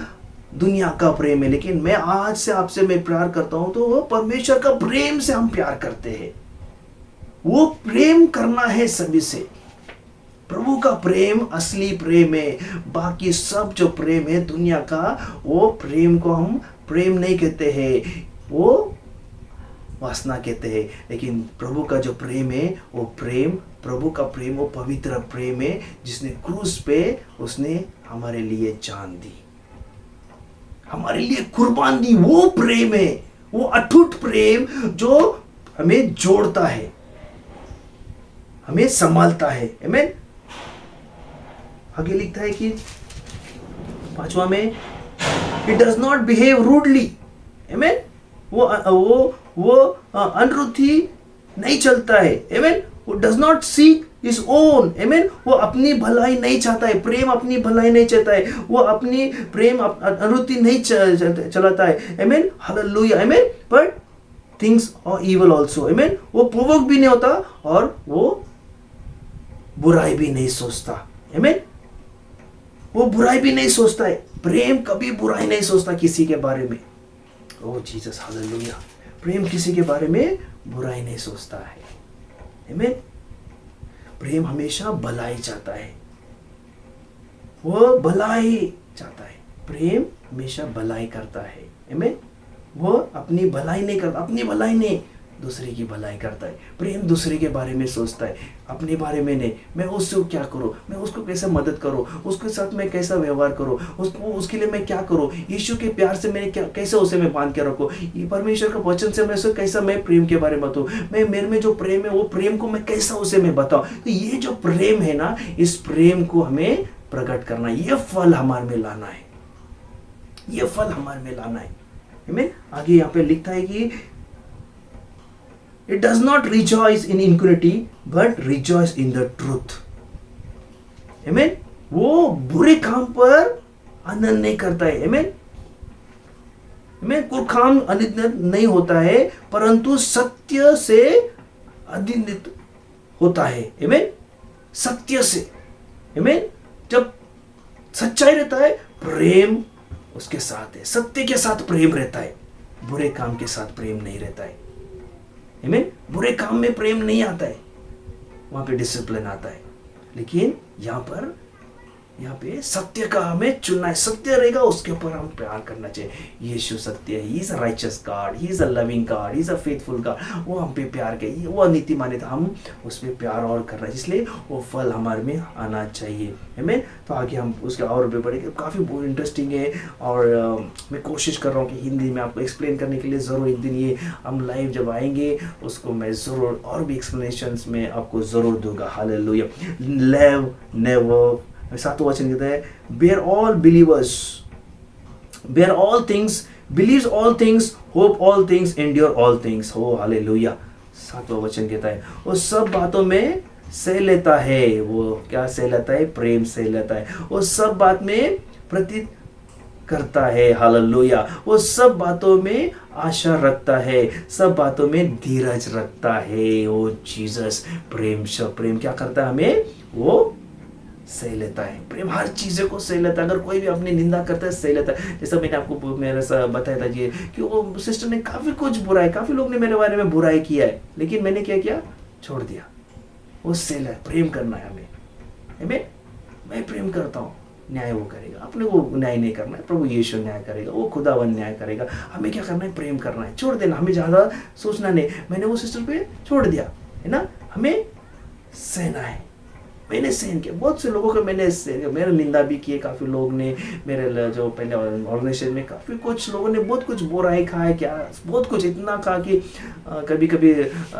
दुनिया का प्रेम है, लेकिन मैं आज से आपसे मैं प्यार करता हूं तो वो परमेश्वर का प्रेम से हम प्यार करते हैं। वो प्रेम करना है सभी से। प्रभु का प्रेम असली प्रेम है। बाकी सब जो प्रेम है दुनिया का, वो प्रेम को हम प्रेम नहीं कहते हैं, वो वासना कहते हैं। लेकिन प्रभु का जो प्रेम है वो प्रेम, प्रभु का प्रेम वो पवित्र प्रेम है, जिसने क्रूस पे उसने हमारे लिए जान दी, हमारे लिए कुर्बान दी। वो प्रेम है, वो अटूट प्रेम जो हमें जोड़ता है, हमें संभालता है, आमीन। आगे लिखता है कि 5वां में, it does not behave rudely, आमीन। वो अनुरुद्धि नहीं चलता है, आमीन। वो does not seek is own, आमीन। वो अपनी भलाई नहीं चाहता है, प्रेम अपनी भलाई नहीं चाहता है, वो अपनी प्रेम अनुरुद्धि नहीं चलाता है, आमीन। हालेलुया, आमीन। But things are evil also, आमीन। वो प्रोवोक भी नहीं होता और वो बुराई भी नहीं सोचता, आमीन। वो बुराई भी नहीं सोचता है। प्रेम कभी बुराई नहीं सोचता किसी के बारे में। ओ जीसस, हालेलुया। प्रेम किसी के बारे में बुराई नहीं सोचता है, आमीन। प्रेम हमेशा भलाई चाहता है, वो भलाई चाहता है। प्रेम हमेशा भलाई करता है, आमीन। वो अपनी भलाई नहीं करता, अपनी भलाई नहीं, दूसरे की भलाई करता है। प्रेम दूसरे के बारे में सोचता है, अपने बारे में नहीं। मैं उससे क्या करूं, मैं उसको कैसे मदद करूं, उसके साथ मैं कैसा व्यवहार करूं, उसके लिए मैं क्या करूं, यीशु के प्यार से मैंने क्या, कैसे उसे मैं बांध के रखूं, परमेश्वर का वचन से मैं उसे कैसा, मैं प्रेम के बारे में बताऊं, मैं मेरे में जो प्रेम है वो प्रेम को मैं कैसा उसे मैं बताऊं। तो ये जो प्रेम है ना, इस प्रेम को हमें प्रकट करना, ये फल हमारे में लाना है, ये फल हमारे में लाना है, आमीन। आगे यहाँ पे लिखता है कि it does not rejoice in iniquity but rejoice in the truth, amen। वो बुरे काम पर आनंद नहीं करता है, amen, amen। कोई काम आनंद नहीं होता है, परंतु सत्य से आनंदित होता है, amen। सत्य से, amen। जब सच्चाई रहता है, प्रेम उसके साथ है, सत्य के साथ प्रेम रहता है, बुरे काम के साथ प्रेम नहीं रहता है, आमीन। बुरे काम में प्रेम नहीं आता है, वहां पे डिसिप्लिन आता है। लेकिन यहाँ पे सत्य का हमें चुनना है, सत्य रहेगा उसके ऊपर हम प्यार करना चाहिए। यीशु सत्य है, he is a righteous God, he is a loving God, he is a faithful God. वो हम पे प्यार के, वो नीतिमान है, तो हम उस पर प्यार और करना है, इसलिए वो फल हमारे में आना चाहिए, आमीन। तो आगे हम उसके और भी बढ़ेंगे, काफ़ी इंटरेस्टिंग है। और मैं कोशिश कर रहा हूँ कि हिंदी में आपको एक्सप्लेन करने के लिए, ज़रूर एक दिन ये हम लाइव जब आएंगे उसको मैं ज़रूर और भी एक्सप्लेनेशंस में आपको ज़रूर दूंगा। हालेलुया। लव नेवर, 7वां वचन कहता है, bear all believers, bear all things believes all things, hope all things, endure all things. Oh hallelujah. 7वां वचन कहता है वो सब बातों में सह लेता है। वो क्या सह लेता है? प्रेम सह लेता है। वो सब बात में प्रतीत करता है। हालेलुया। वो सब बातों में आशा रखता है, सब बातों में धीरज रखता है। ओ जीसस, प्रेम प्रेम क्या करता है? हमें वो सह लेता है। प्रेम हर चीज़ों को सह लेता है। अगर कोई भी अपनी निंदा करता है, सह लेता है। जैसा मैंने आपको मेरे साथ बताया था जी कि वो सिस्टर ने काफ़ी कुछ बुराई, काफ़ी लोग ने मेरे बारे में बुराई किया है, लेकिन मैंने क्या किया? छोड़ दिया। वो सह ले, प्रेम करना है हमें। हमें मैं प्रेम करता हूँ, न्याय वो करेगा। अपने को न्याय नहीं करना है, प्रभु यीशु न्याय करेगा, वो खुदावन न्याय करेगा। हमें क्या करना है? प्रेम करना है, छोड़ देना। हमें ज़्यादा सोचना नहीं। मैंने वो सिस्टर पे छोड़ दिया है ना, हमें सहना है। मैंने सहन किया, बहुत से लोगों को मैंने मेरे निंदा भी किए। काफ़ी लोग ने मेरे जो पहले ऑर्गेनाइजेशन में काफ़ी कुछ लोगों ने बहुत कुछ बुराई खाया, क्या बहुत कुछ इतना कहा कि कभी कभी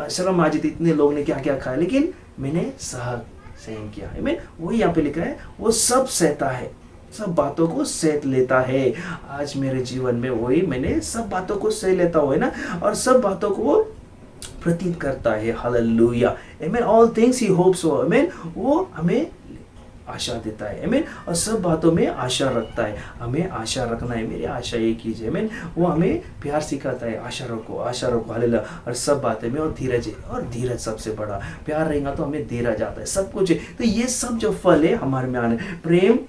शर्म आ जाती, इतने लोग ने क्या क्या खाया, लेकिन मैंने सहन किया। मैं वही यहाँ पे लिखा है, वो सब सहता है, सब बातों को सह लेता है। आज मेरे जीवन में वही, मैंने सब बातों को सह लेता हूँ, है ना, और सब बातों को प्रतीत करता है। हालेलुया। आमीन। ऑल थिंग्स ही होप्स सो। आमीन। वो हमें आशा देता है। आमीन। और सब बातों में आशा रखता है। हमें आशा रखना है। मेरी आशा ये कीजिए। आमीन। वो हमें प्यार सिखाता है। आशा रखो, आशा रखो। हालेलुया। और सब बातें में, और धीरज है, और धीरज सबसे बड़ा। प्यार रहेगा तो हमें धीरज आता है, सब कुछ है। तो ये सब जो फल है हमारे में आने, प्रेम,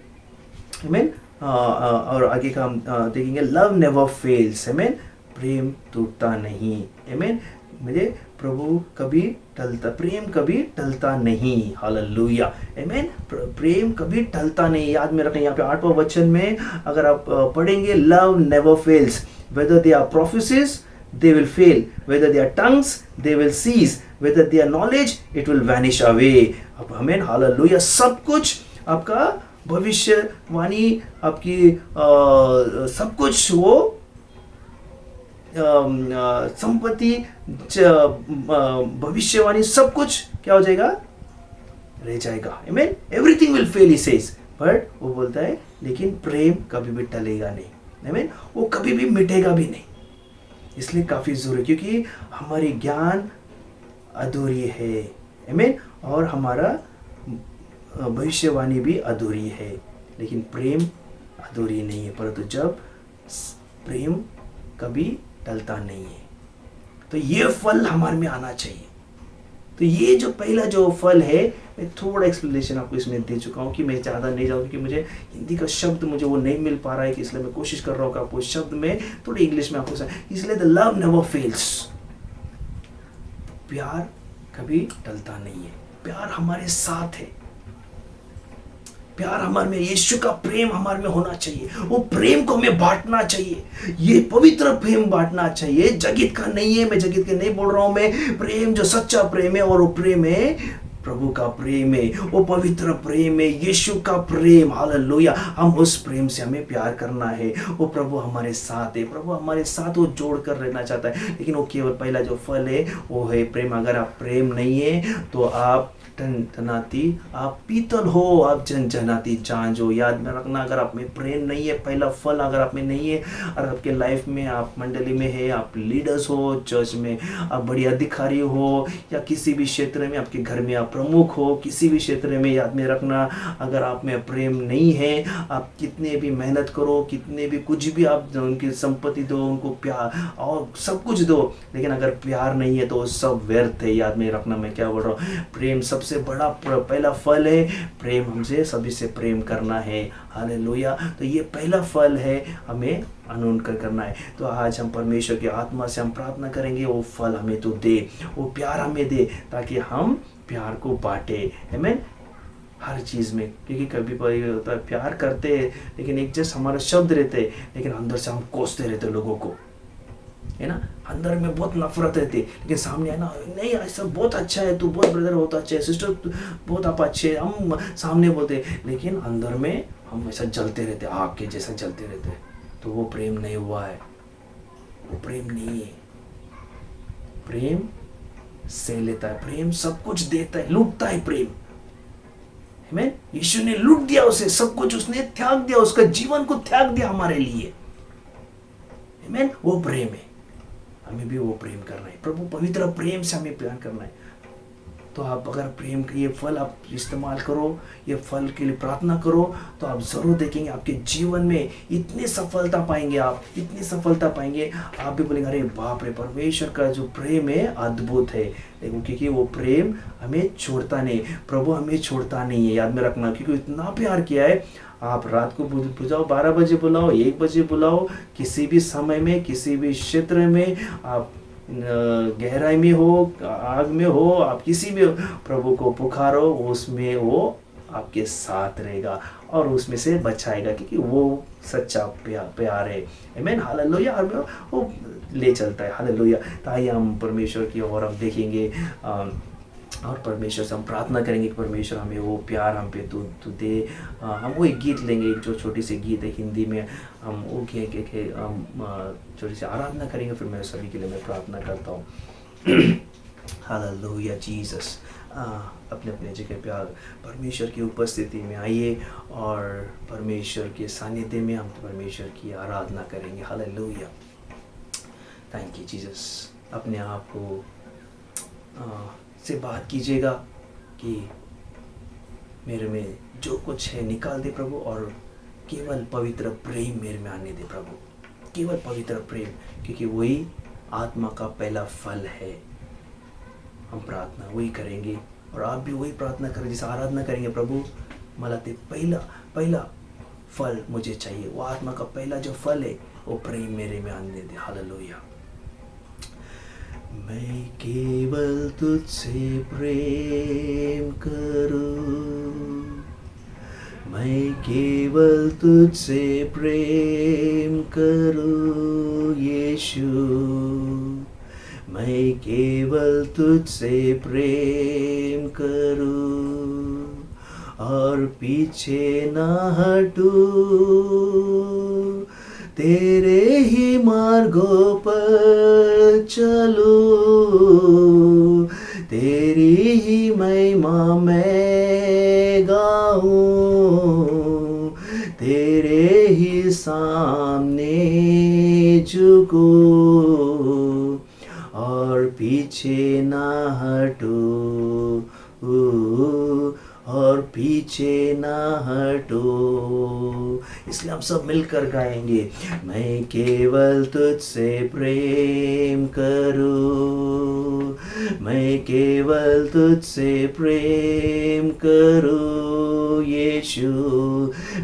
आमीन। और आगे का हम देखेंगे, लव नेवर फेल्स। आमीन। प्रेम टूटता नहीं। आमीन। मुझे प्रभु कभी टलता, प्रेम कभी टलता नहीं। हालेलुया। आमीन। प्रेम कभी टलता नहीं। याद में रखें, यहाँ पे 8वां वचन में अगर आप पढ़ेंगे, love never fails, whether they are prophecies they will fail, whether they are tongues they will cease, whether they are knowledge it will vanish away. अब हमें हालेलुया, सब कुछ आपका भविष्यवाणी, आपकी सब कुछ वो संपत्ति, भविष्यवाणी, सब कुछ क्या हो जाएगा? रह जाएगा। आमीन। Everything will fail, he says, but वो बोलता है लेकिन प्रेम कभी भी टलेगा नहीं। आमीन। वो कभी भी मिटेगा भी नहीं। इसलिए काफ़ी ज़रूरी, क्योंकि हमारी ज्ञान अधूरी है। आमीन। और हमारा भविष्यवाणी भी अधूरी है, लेकिन प्रेम अधूरी नहीं है। परंतु जब प्रेम कभी टलता नहीं है, तो ये फल हमारे में आना चाहिए। तो ये जो पहला जो फल है, मैं थोड़ा एक्सप्लेनेशन आपको इसमें दे चुका हूँ कि मैं ज़्यादा नहीं जाऊँ, क्योंकि मुझे हिंदी का शब्द मुझे वो नहीं मिल पा रहा है, कि इसलिए मैं कोशिश कर रहा हूँ कि आपको शब्द में थोड़ी इंग्लिश में आपको, इसलिए द लव नेवर फेल्स। प्यार कभी टलता नहीं है। प्यार हमारे साथ है। प्यार हमारे में, यीशु का प्रेम हमारे में होना चाहिए। वो प्रेम को हमें बांटना चाहिए। ये पवित्र प्रेम बांटना चाहिए, जगत का नहीं है। मैं जगत के नहीं बोल रहा हूं। मैं प्रेम जो सच्चा प्रेम है, और वो प्रेम है प्रभु का प्रेम है, वो पवित्र प्रेम है, यीशु का प्रेम। हालेलुया। हम उस प्रेम से हमें प्यार करना है। वो प्रभु हमारे साथ है, प्रभु हमारे साथ वो जोड़ कर रहना चाहता है, लेकिन वो केवल पहला जो फल है वो है प्रेम। अगर आप प्रेम नहीं है तो आप टनटनाती, आप पीतल हो, आप जनजनाती झांझ हो। याद में रखना, अगर आप में प्रेम नहीं है, पहला फल अगर आप में नहीं है, और आपके लाइफ में, आप मंडली में है, आप लीडर्स हो, चर्च में आप बड़ी अधिकारी हो, या किसी भी क्षेत्र में, आपके घर में आप प्रमुख हो, किसी भी क्षेत्र में, याद में रखना, अगर आप में प्रेम नहीं है, आप कितने भी मेहनत करो, कितने भी कुछ भी आप उनकी संपत्ति दो, उनको प्यार और सब कुछ दो, लेकिन अगर प्यार नहीं है तो सब व्यर्थ है। याद में रखना मैं क्या बोल रहा हूँ। प्रेम सबसे बड़ा पहला फल है। प्रेम, हमसे सभी से प्रेम करना है। हालेलुया। तो ये पहला फल है, हमें अनुकरण करना है। तो आज हम परमेश्वर की आत्मा से हम प्रार्थना करेंगे, वो फल हमें तो दे, वो प्यार हमें दे, ताकि हम प्यार को बांटे। आमीन। हर चीज़ में, क्योंकि कभी होता है प्यार करते हैं, लेकिन एक जस्ट हमारे शब्द रहते हैं, लेकिन अंदर से हम कोसते रहते लोगों को, है ना। अंदर में बहुत नफरत रहती है, लेकिन सामने है ना, नहीं ऐसा बहुत अच्छा है, तू बहुत ब्रदर बहुत अच्छे है, सिस्टर बहुत आप अच्छे है, हम सामने बोलते, लेकिन अंदर में हम ऐसा जलते रहते, आग के जैसा जलते रहते। तो वो प्रेम नहीं हुआ है, वो प्रेम नहीं है। प्रेम से लेता है, प्रेम सब कुछ देता है, लूटता है प्रेम। आमीन। यीशु ने लूट दिया उसे, सब कुछ उसने त्याग दिया, उसका जीवन को त्याग दिया हमारे लिए। आमीन। वो प्रेम है, हमें भी वो प्रेम करना है। प्रभु पवित्र प्रेम से हमें प्यार करना है। तो आप अगर प्रेम का ये फल आप इस्तेमाल करो, ये फल के लिए प्रार्थना करो, तो आप ज़रूर देखेंगे आपके जीवन में इतनी सफलता पाएंगे, आप इतनी सफलता पाएंगे। आप भी बोलेंगे अरे बाप रे, परमेश्वर का जो प्रेम है अद्भुत है। देखो क्योंकि वो प्रेम हमें छोड़ता नहीं, प्रभु हमें छोड़ता नहीं है, याद में रखना। क्योंकि इतना प्यार किया है, आप रात को बुझाओ, 12 बजे बुलाओ, 1 बजे बुलाओ, किसी भी समय में, किसी भी क्षेत्र में, आप गहराई में हो, आग में हो, आप किसी भी प्रभु को पुकारो, उसमें वो आपके साथ रहेगा और उसमें से बचाएगा, क्योंकि वो सच्चा प्यार है। आमीन, हालेलुया। वो ले चलता है, हालेलुया। तो आइए हम परमेश्वर की ओर हम देखेंगे और परमेश्वर से हम प्रार्थना करेंगे कि परमेश्वर हमें वो प्यार हम पे तू दे। हम वो एक गीत लेंगे, एक जो छोटी सी गीत है हिंदी में, हम वो हम छोटी सी आराधना करेंगे, फिर मैं सभी के लिए मैं प्रार्थना करता हूँ। Hallelujah Jesus. अपने अपने जगह प्यार परमेश्वर की उपस्थिति में आइए और परमेश्वर के सानिध्य में हम परमेश्वर की आराधना करेंगे। Hallelujah, thank you Jesus. अपने आप को से बात कीजिएगा कि मेरे में जो कुछ है निकाल दे प्रभु, और केवल पवित्र प्रेम मेरे में आने दे प्रभु, केवल पवित्र प्रेम, क्योंकि वही आत्मा का पहला फल है। हम प्रार्थना वही करेंगे और आप भी वही प्रार्थना करें, जैसे आराधना करेंगे। प्रभु मला ते पहला फल मुझे चाहिए, वो आत्मा का पहला जो फल है वो प्रेम मेरे में आने दे। हालेलुया। मैं केवल तुझसे प्रेम करूं, मैं केवल तुझसे प्रेम करूं यीशु, मैं केवल तुझसे प्रेम करूं और पीछे ना हटूं, तेरे ही मार्गों पर चलो, तेरी ही महिमा मैं गाऊं, तेरे ही सामने झुको और पीछे ना हटो, और पीछे ना हटो। इसलिए हम सब मिलकर गाएंगे, मैं केवल तुझसे प्रेम करूं, मैं केवल तुझसे प्रेम करूं यीशु,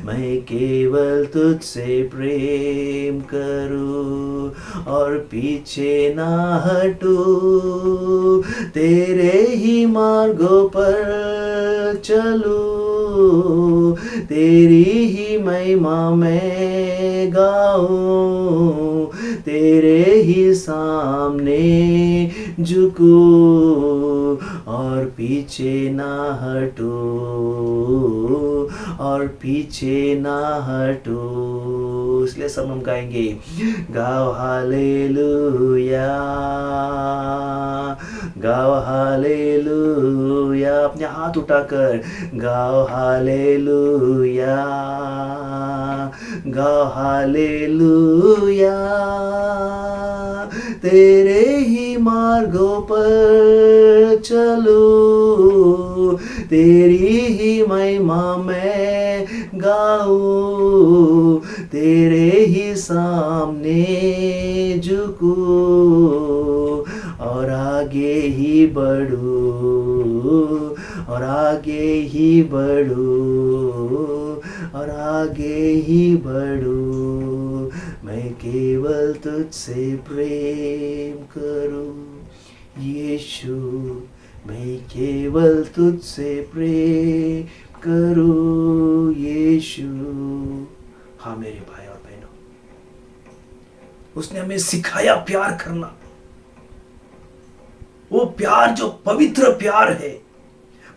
मैं केवल तुझसे प्रेम करूं और पीछे ना हटूं, तेरे ही मार्गों पर चलूं, तेरी ही महिमा मैं गाऊं, तेरे ही सामने झुकूं और पीछे ना हटूं, और पीछे ना हटूं। इसलिए सब हम गाएंगे, गाओ हालेलुया, गाओ हालेलुया। अपने हाथ उठाकर गाओ हालेलुया, गाओ हालेलुया, तेरे ही मार्गों पर चलो, तेरी ही महिमा मैं गाऊं, तेरे ही सामने झुकूं और आगे ही बढ़ूं, और आगे ही बढ़ूं, और आगे ही बढ़ूं। मैं केवल तुझसे प्रेम करूं यीशु, मैं केवल तुझसे प्रेम करूं यीशु। हाँ मेरे भाई और बहनों, उसने हमें सिखाया प्यार करना, वो प्यार जो पवित्र प्यार है,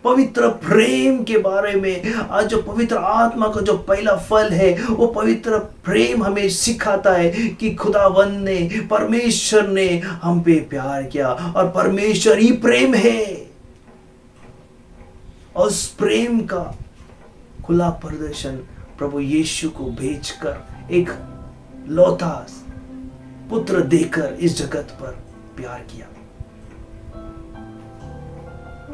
पवित्र प्रेम के बारे में आज जो पवित्र आत्मा का जो पहला फल है, वो पवित्र प्रेम हमें सिखाता है कि खुदावंद ने, परमेश्वर ने हम पे प्यार किया और परमेश्वर ही प्रेम है। और उस प्रेम का खुला प्रदर्शन प्रभु यीशु को भेजकर एक लौता पुत्र देकर इस जगत पर प्यार किया।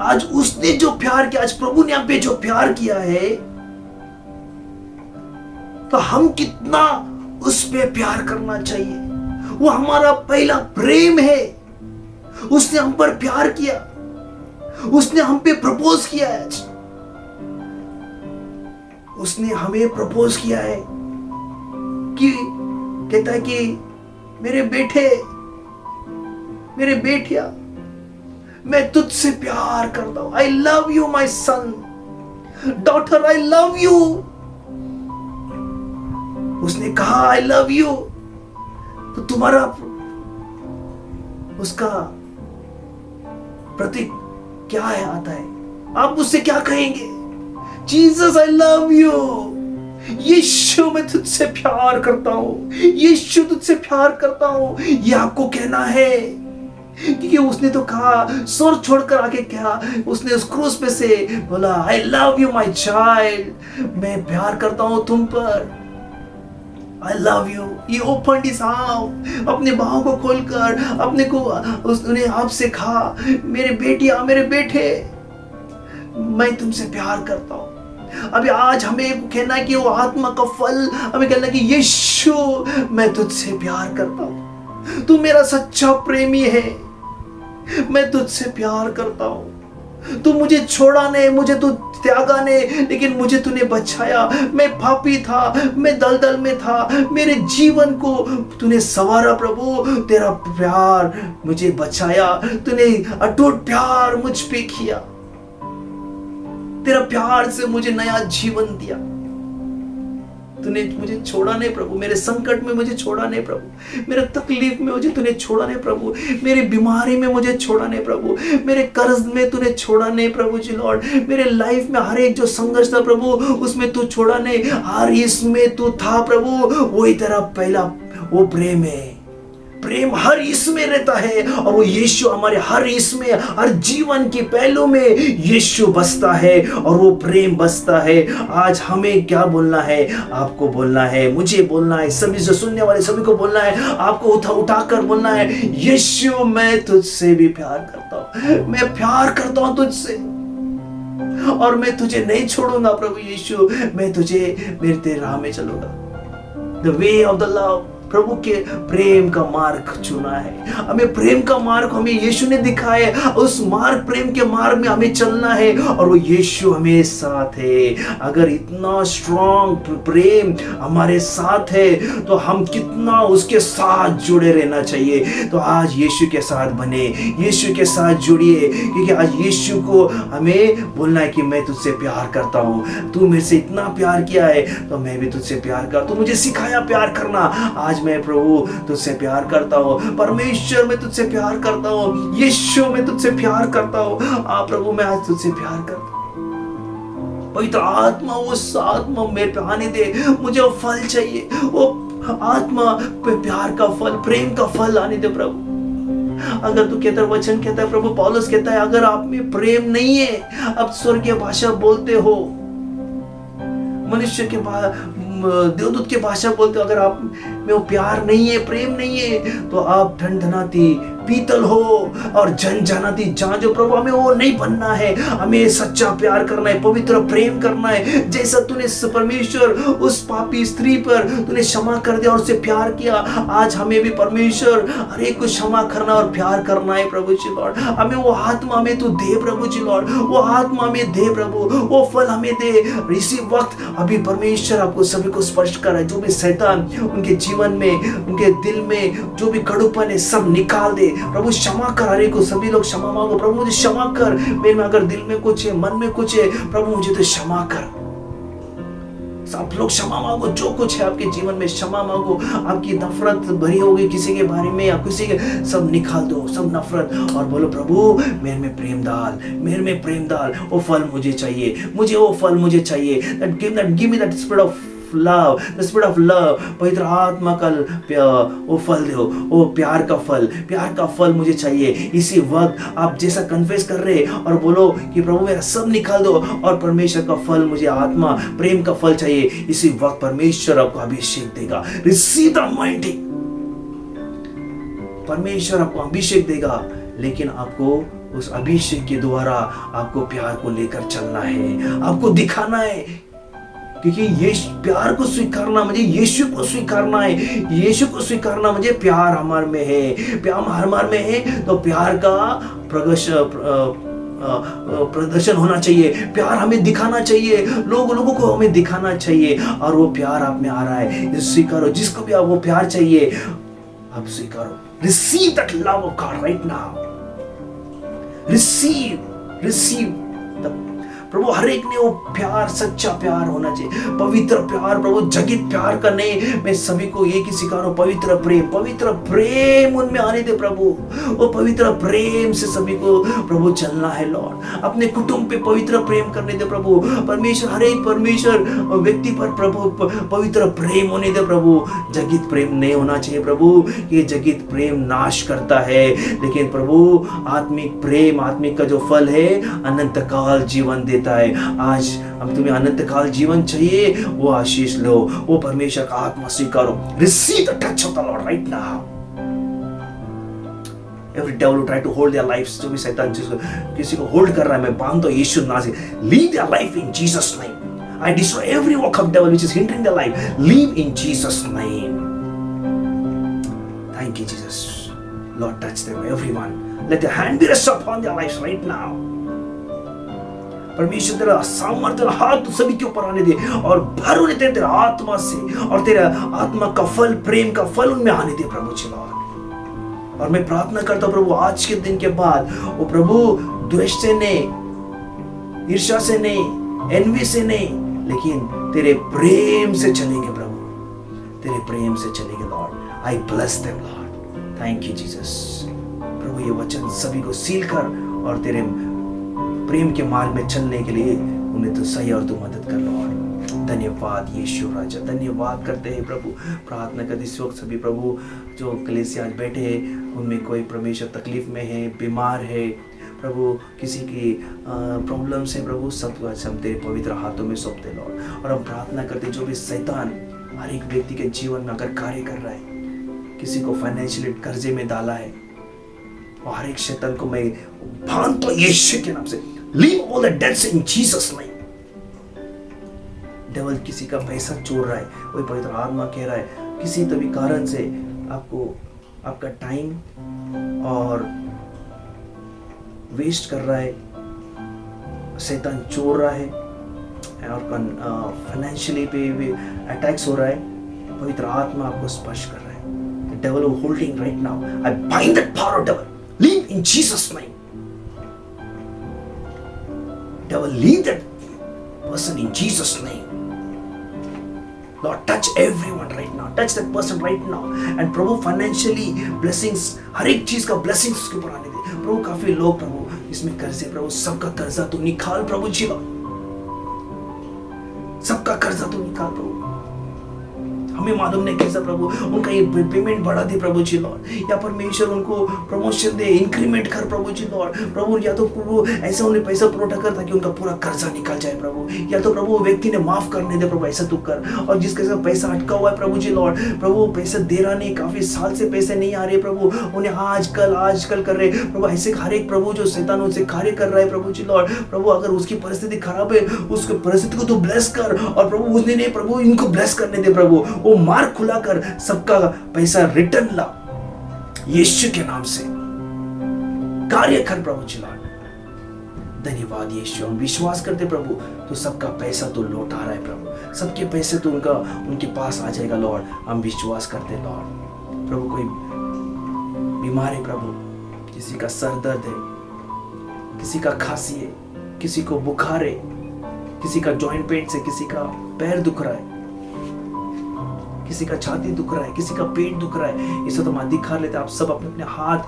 आज उसने जो प्यार किया, आज प्रभु ने हम पे जो प्यार किया है, तो हम कितना उस पे प्यार करना चाहिए। वो हमारा पहला प्रेम है। उसने हम पर प्यार किया, उसने हम पे प्रपोज किया है। उसने हमें प्रपोज किया है कि कहता है कि मेरे बेटे, मेरे बेटिया, मैं तुझसे प्यार करता हूं। I love you my son, daughter, I love you. उसने कहा आई लव यू, तो तुम्हारा उसका प्रतीक क्या है आता है? आप उससे क्या कहेंगे? Jesus I love you. Yeshu मैं तुझसे प्यार करता हूं, यीशु तुझसे प्यार करता हूं। ये आपको कहना है, क्योंकि उसने तो कहा, स्वर छोड़कर आके क्या, उसने उस क्रूस पे से बोला आई लव यू माई चाइल्ड, मैं प्यार करता हूं तुम पर। I love you. He opened his arm, अपने बाहों को खोलकर अपने को उसने आपसे कहा, मेरे बेटिया, मेरे बेटे, मैं तुमसे प्यार करता हूं। अभी आज हमें कहना है कि वो आत्मा का फल, हमें कहना है कि यीशु मैं तुझसे प्यार करता हूं, तू मेरा सच्चा प्रेमी है, मैं तुझसे प्यार करता हूं। तू मुझे छोड़ा नहीं, मुझे तू त्यागा नहीं, लेकिन मुझे तूने बचाया। मैं पापी था, मैं दलदल में था, मेरे जीवन को तूने संवारा प्रभु। तेरा प्यार मुझे बचाया, तूने अटूट प्यार मुझ पे किया, तेरा प्यार से मुझे नया जीवन दिया। तूने मुझे छोड़ा नहीं प्रभु, मेरे संकट में मुझे छोड़ा नहीं प्रभु, मेरे तकलीफ में मुझे तूने छोड़ा नहीं प्रभु, मेरी बीमारी में मुझे छोड़ा नहीं प्रभु, मेरे कर्ज में तूने छोड़ा नहीं प्रभु जी लॉर्ड, मेरे लाइफ में हर एक जो संघर्ष था प्रभु उसमें तू छोड़ा नहीं, हर इसमें तू था प्रभु। वही तेरा पहला वो प्रेम है। प्रेम हर इसमें रहता है, और वो यीशु हमारे हर इसमें, हर जीवन के पहलू में यीशु बसता है और वो प्रेम बसता है। आज हमें क्या बोलना है? आपको बोलना है, मुझे बोलना है, सभी जो सुनने वाले सभी को बोलना है, आपको उठाकर बोलना है, यीशु मैं तुझसे भी प्यार करता हूं, मैं प्यार करता हूं तुझसे, और मैं तुझे नहीं छोड़ूंगा प्रभु यीशु, मैं तुझे मेरे तेरे राह में चलूंगा। The way of the love, प्रभु के प्रेम का मार्ग चुना है। हमें प्रेम का मार्ग हमें यीशु ने दिखाया है, उस मार्ग, प्रेम के मार्ग में हमें चलना है, और वो यीशु हमें साथ है। अगर इतना स्ट्रॉन्ग प्रेम हमारे साथ है तो हम कितना उसके साथ जुड़े रहना चाहिए। तो आज यीशु के साथ बने, यीशु के साथ जुड़िए, क्योंकि आज यीशु को हमें बोलना है कि मैं तुझसे प्यार करता हूँ, तू मेरे से इतना प्यार किया है तो मैं भी तुझसे प्यार करता हूँ, तू मुझे सिखाया प्यार करना, आज मैं प्रभु तुझसे प्यार करता हूँ। परमेश्वर मैं तुझसे प्यार करता हूँ, यीशु मैं तुझसे प्यार करता हूँ। आप प्रभु मैं आज तुझसे प्यार करता हूँ। पवित्र आत्मा उस आत्मा मेरे पे आने दे, मुझे वो फल चाहिए, वो आत्मा पे प्यार का फल, प्रेम का फल आने दे प्रभु। अगर तू कहता है, वचन कहता है, प्रभु पौलुस कहता है, अगर आप में प्रेम नहीं है, अब स्वर्गीय भाषा बोलते हो, मनुष्य के देवदूत के भाषा बोलते हो, अगर आप में वो प्यार नहीं है, प्रेम नहीं है, तो आप ठंडनाती पीतल हो और झनझनाती झांझ हो। प्रभु हमें वो नहीं बनना है, हमें सच्चा प्यार करना है, पवित्र प्रेम करना है। जैसा तूने परमेश्वर उस पापी स्त्री पर तूने क्षमा कर दिया और उसे प्यार किया, आज हमें भी परमेश्वर हर एक को क्षमा करना और प्यार करना है प्रभु जी लॉर्ड। हमें वो आत्मा हमें तू दे प्रभु जी लॉर्ड, वो आत्मा हमें दे प्रभु, वो फल हमें दे। इसी वक्त अभी परमेश्वर आपको सभी को स्पर्श कर रहा है। जो भी शैतान उनके जीवन में, उनके दिल में जो भी कड़ूपन है, सब निकाल दे प्रभु। क्षमा कर, हर एक को, सभी लोग क्षमा मांगो, प्रभु मुझे क्षमा कर, मेरे में अगर दिल में कुछ है, मन में कुछ है, प्रभु मुझे तो क्षमा कर। सब लोग क्षमा मांगो, जो कुछ है आपके जीवन में क्षमा मांगो। आपकी नफरत भरी होगी किसी के बारे में या किसी के, सब निकाल दो, सब नफरत, और बोलो प्रभु मेरे में प्रेम डाल, मेरे में प्रेम डाल, वो फल मुझे चाहिए, मुझे वो फल मुझे चाहिए। Give me that spirit of love, the spirit of love. पवित्र आत्मा का वो फल दो, वो प्यार का फल, प्यार का फल मुझे चाहिए। इसी वक्त आप जैसा कन्फेस कर रहे और बोलो कि प्रभु मेरा सब निकाल दो और परमेश्वर का फल मुझे, आत्मा प्रेम का फल चाहिए, इसी वक्त परमेश्वर आपको अभिषेक देगा। रिसीव द अनॉइंटिंग, परमेश्वर आपको अभिषेक देगा, लेकिन आपको उस अभिषेक के द्वारा आपको प्यार को लेकर चलना है, आपको दिखाना है। क्योंकि ये प्यार को स्वीकारना मुझे यीशु को स्वीकारना है, यीशु को स्वीकारना मुझे प्यार हमारे में है, प्यार हमारे में है तो प्यार का प्रदर्शन होना चाहिए, प्यार हमें दिखाना चाहिए, लोगों को हमें दिखाना चाहिए। और वो प्यार आप में आ रहा है, स्वीकारो। जिसको भी आप वो प्यार चाहिए आप स्वीकारो। Receive that love of God right now. Receive प्रभु। हर एक ने वो प्यार, सच्चा प्यार होना चाहिए, पवित्र प्यार प्रभु, जगित प्यार का नहीं। मैं सभी को एक ही सिखा रहा हूं, पवित्र प्रेम उनमें आने दे प्रभु। वो पवित्र प्रेम से सभी को प्रभु चलना है लॉर्ड। अपने कुटुंब पे पवित्र प्रेम करने दे प्रभु। परमेश्वर, हर एक परमेश्वर व्यक्ति पर प्रभु पवित्र प्रेम होने दे प्रभु। जगित प्रेम नहीं होना चाहिए प्रभु, ये जगित प्रेम नाश करता है। लेकिन प्रभु आत्मिक प्रेम, आत्मिक का जो फल है अनंत काल जीवन देता है। आज हम तुम्हें अनंत काल जीवन चाहिए, वो आशीष लो, वो परमेश्वर का आत्मा स्वीकारो। Receive the touch of the lord right now. Every devil who try to hold their lives, जो भी शैतान किसी को होल्ड कर रहा है, मैं बांधता हूं यीशु नाम से। Leave their life in Jesus name. I destroy every work of devil which is hindering their life. Leave in Jesus name. Thank you Jesus. Lord touch them everyone. Let your hand be rest upon their lives right now. परमेश्वर तेरा सामर्थ्य हाथ सभी के ऊपर आने दे और भर उन्हें तेरा आत्मा से, और तेरा आत्मा का फल, प्रेम का फल उनमें आने दे प्रभु जी लॉर्ड। और मैं प्रार्थना करता हूं प्रभु आज के दिन के बाद वो प्रभु द्वेष से नहीं, ईर्ष्या से नहीं, एनवी से नहीं, लेकिन तेरे प्रेम से चलेंगे प्रभु, तेरे प्रेम से चलेंगे lord. I bless them lord. Thank you Jesus. प्रभु ये वचन सभी को सील कर और तेरे प्रेम के मार्ग में चलने के लिए उन्हें तो सही और तू मदद कर लॉर्ड। धन्यवाद यीशु राजा, धन्यवाद करते हैं प्रभु। प्रार्थना करते इस वक्त सभी प्रभु जो कलीसिया आज बैठे हैं, उनमें कोई परमेश्वर तकलीफ में है, बीमार है प्रभु, किसी की प्रॉब्लम से प्रभु, सब आज हम तेरे पवित्र हाथों में सौंपते लॉर्ड। और हम प्रार्थना करते जो भी शैतान हर एक व्यक्ति के जीवन में अगर कार्य कर रहा है, किसी को फाइनेंशियली कर्जे में डाला है, और हर एक शैतान को मैं बांधता हूं यीशु के नाम से। Leave all the debts in Jesus name. Devil किसी का पैसा चोर रहा है, वही पवित्र आत्मा कह रहा है किसी तभी कारण से आपको आपका टाइम और वेस्ट कर रहा है, शैतान चोर रहा है और फाइनेंशियली पे भी अटैक्स हो रहा है। पवित्र आत्मा आपको स्पर्श कर रहा है। The devil is holding right now. I bind that power of devil. Leave in Jesus' name. Devil, leave that person in Jesus' name. Lord, touch everyone right now. Touch that person right now. And Prabhu financially blessings, हर एक चीज का blessings उसके ऊपर आने दे प्रभु। काफी लोग प्रभु इसमें कर्जे प्रभु, सबका कर्जा तो निकाल प्रभु जी, सबका कर्जा तो निकाल प्रभु। हमें मालूम नहीं कैसा प्रभु, उनका ये पेमेंट बढ़ा दे प्रभु जी लॉर्ड, या परमेश्वर उनको प्रमोशन दे, इंक्रीमेंट कर प्रभु जी लॉर्ड। प्रभु या तो प्रभु ऐसा उन्हें पैसा पुरोटा कर ताकि उनका पूरा कर्जा निकल जाए प्रभु, या तो प्रभु व्यक्ति ने माफ करने दे प्रभु, ऐसा तू कर। और जिसके साथ पैसा अटका हुआ है प्रभु जी लॉर्ड, प्रभु पैसा दे रहा नहीं, काफी साल से पैसे नहीं आ रहे प्रभु, उन्हें आजकल कर रहे प्रभु, ऐसे हर एक प्रभु जो शैतान उनसे कार्य कर रहा है प्रभु जी लॉर्ड। प्रभु अगर उसकी परिस्थिति खराब है, उसकी परिस्थिति को तू ब्लेस कर, और प्रभु उसने नहीं प्रभु इनको ब्लेस करने दे प्रभु, वो मार्ग खुला कर सबका पैसा रिटर्न ला यीशु के नाम से कार्य कर प्रभु जी लॉर्ड। धन्यवाद यीशु, हम विश्वास करते प्रभु तो सबका पैसा तो लौटा रहा है प्रभु, सबके पैसे तो उनके पास आ जाएगा लॉर्ड, हम विश्वास करते लॉर्ड। प्रभु कोई बीमार है प्रभु, किसी का सर दर्द है, किसी का खांसी है, किसी को बुखार है, किसी का जॉइंट पेन से, किसी का पैर दुख रहा है, किसी का छाती दुख रहा है, किसी का पेट दुख रहा है, इसे तो दिखा लेते आप सब अपने अपने हाथ,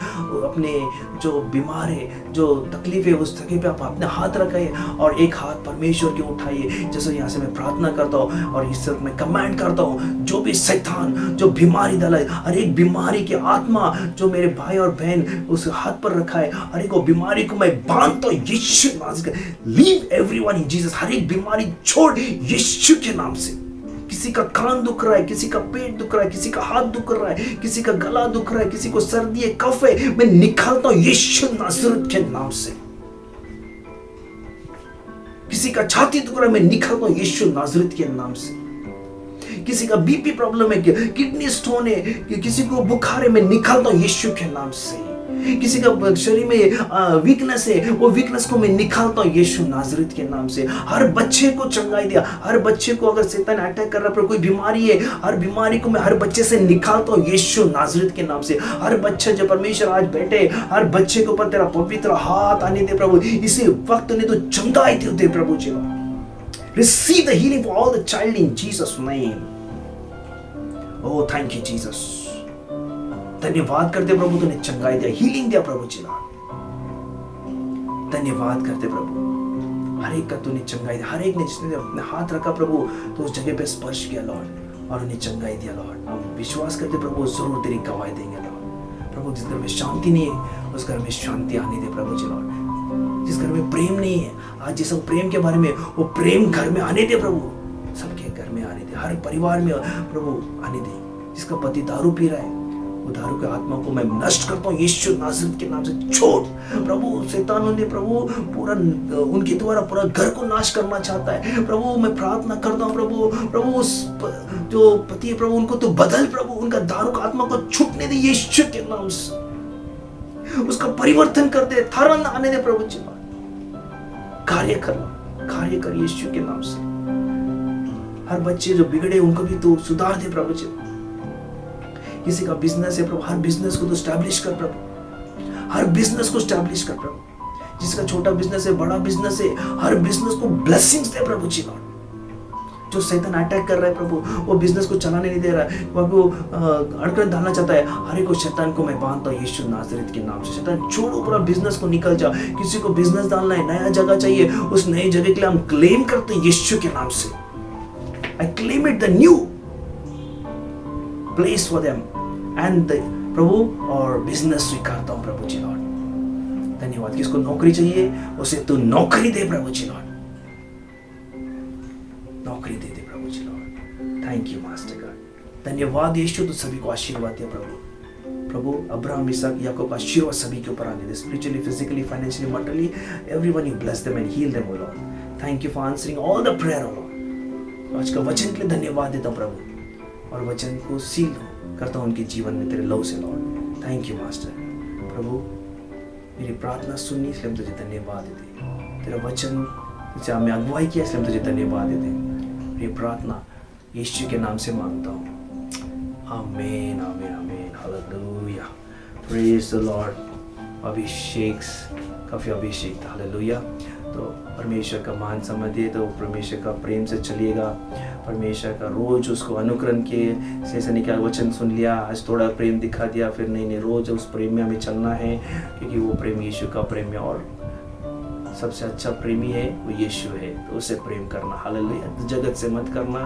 अपने जो बीमार है, जो तकलीफ है उस जगह पे आप अपने हाथ रखाइए और एक हाथ परमेश्वर के उठाइए। जैसे यहाँ से मैं प्रार्थना करता हूँ और इस वक्त मैं कमांड करता हूँ, जो भी शैतान जो बीमारी डाला है, हर एक बीमारी की आत्मा जो मेरे भाई और बहन उस हाथ पर रखा है, हर एक बीमारी को मैं बांधता हूँ यीशु नाम से। लीव एवरीवन इन जीसस, हर एक बीमारी छोड़ यीशु के नाम से। किसी का कान दुख रहा है, किसी का पेट दुख रहा है, किसी का हाथ दुख रहा है, किसी का गला दुख रहा है, किसी को सर्दी है, कफ है, मैं निकालता हूं यीशु नासरत के नाम से। किसी का छाती दुख रहा है, मैं निकालता हूं यीशु नासरत के नाम से। किसी का बीपी प्रॉब्लम है, किडनी स्टोन है, किसी को बुखार है, मैं निकालता हूं यीशु के नाम से। किसी का शरीर में वीकनेस है, वो वीकनेस को मैं निकालता हूं यीशु नाजरीत के नाम से। हर बच्चे को चंगाई दिया, हर बच्चे को अगर शैतान अटैक कर रहा है, कोई बीमारी है, हर बीमारी को मैं हर बच्चे से निकालता हूं यीशु नाजरीत के नाम से। हर बच्चे जो परमेश्वर आज बैठे, हर बच्चे के ऊपर तेरा पवित्र हाथ आने दे प्रभु, इसी वक्त ने तो चंगाई दे प्रभु जी। Receive the healing for all the child in Jesus' name. Oh, thank you, Jesus. धन्यवाद करते प्रभु, तूने चंगाई दिया, हीलिंग दिया प्रभु जी। धन्यवाद करते प्रभु, हर एक का तूने चंगाई दिया, हर एक ने जिसने अपने हाथ रखा प्रभु, तो उस जगह पे स्पर्श किया लॉर्ड, और उन्हें चंगाई दिया लॉर्ड। हम विश्वास करते प्रभु, जरूर तेरी गवाही देंगे लॉर्ड। प्रभु, जिस घर में शांति नहीं है, उस घर में शांति आने दे प्रभु जी लॉर्ड। जिस घर में प्रेम नहीं है, आज जिस प्रेम के बारे में, वो प्रेम घर में आने दे प्रभु, सबके घर में आने दे, हर परिवार में प्रभु आने दे। जिसका पति दारू पी रहा है, वो दारू के आत्मा को मैं नष्ट करता हूँ यीशु नासरत के नाम से। छोड़ प्रभु, शैतान ने प्रभु पूरा उनके द्वारा पूरा घर को नाश करना चाहता है प्रभु। मैं प्रार्थना करता हूँ प्रभु, उस जो पति है प्रभु, उनको तो बदल प्रभु, उनका दारू का आत्मा को छूटने दे यीशु के नाम से। उसका परिवर्तन कर दे, थारन आने दे प्रभु जी। कार्य कर यीशु के नाम से। हर बच्चे जो बिगड़े उनको भी तो सुधार दे प्रभु जी। किसी का बिजनेस है प्रभु, हर बिजनेस को तो स्टैब्लिश कर प्रभु, हर बिजनेस को स्टैब्लिश कर प्रभु। जिसका छोटा बिजनेस है, बड़ा बिजनेस है, हर बिजनेस को ब्लेसिंग्स दे प्रभु जी लॉर्ड। जो शैतान अटैक कर रहा है प्रभु, वो बिजनेस को चलाने नहीं दे रहा है, वो अड़कन डालना चाहता है, हर एक को शैतान को मैं बांधता हूँ यीशु नासरीत के नाम से। शैतान छोड़ो, पूरा बिजनेस को निकल जा। किसी को बिजनेस डालना है, नया जगह चाहिए, उस नई जगह के लिए हम क्लेम करते हैं यीशु के नाम से। I claim it the new place for them and प्रभु, और बिजनेस स्वीकारता हूँ प्रभु जी लॉर्ड। धन्यवाद। किसको नौकरी चाहिए, उसे तू नौकरी दे प्रभु जी लॉर्ड, नौकरी दे दे प्रभु जी lord. Thank you master God. धन्यवाद यीशु, तो सभी को आशीर्वाद दिया प्रभु। अब्राहम, इसहाक, याकूब का आशीर्वाद सभी के ऊपर आने दे, spiritually, physically, financially, mentally, everyone you bless them and heal them oh lord. Thank you for answering all the prayer oh lord. आज का वचन के लिए धन्यवाद देता हूं प्रभु, और वचन को सील करता हूं उनके जीवन में तेरे लव से लॉर्ड। Thank you master. प्रभु, मेरी प्रार्थना सुननी, इसलिए हम तुझे धन्यवाद देते। तेरा वचन जिसे हमें अगुवाई किया, इसलिए हम तुझे धन्यवाद देते। ये प्रार्थना यीशु के नाम से मांगता हूँ, आमीन आमीन आमीन, हालेलुया, प्रेज द लॉर्ड। अभिषेक, काफी अभिषेक, हालेलुया। तो परमेश्वर का मान समझ दे, तो परमेश्वर का प्रेम से चलिएगा, परमेश्वर का रोज उसको अनुकरण के से निकाल। वचन सुन लिया, आज थोड़ा प्रेम दिखा दिया, फिर नहीं, रोज उस प्रेम में हमें चलना है, क्योंकि वो प्रेम यीशु का प्रेम है, और सबसे अच्छा प्रेमी है वो यीशु है, तो उसे प्रेम करना, हालेलुया। जगत से मत करना,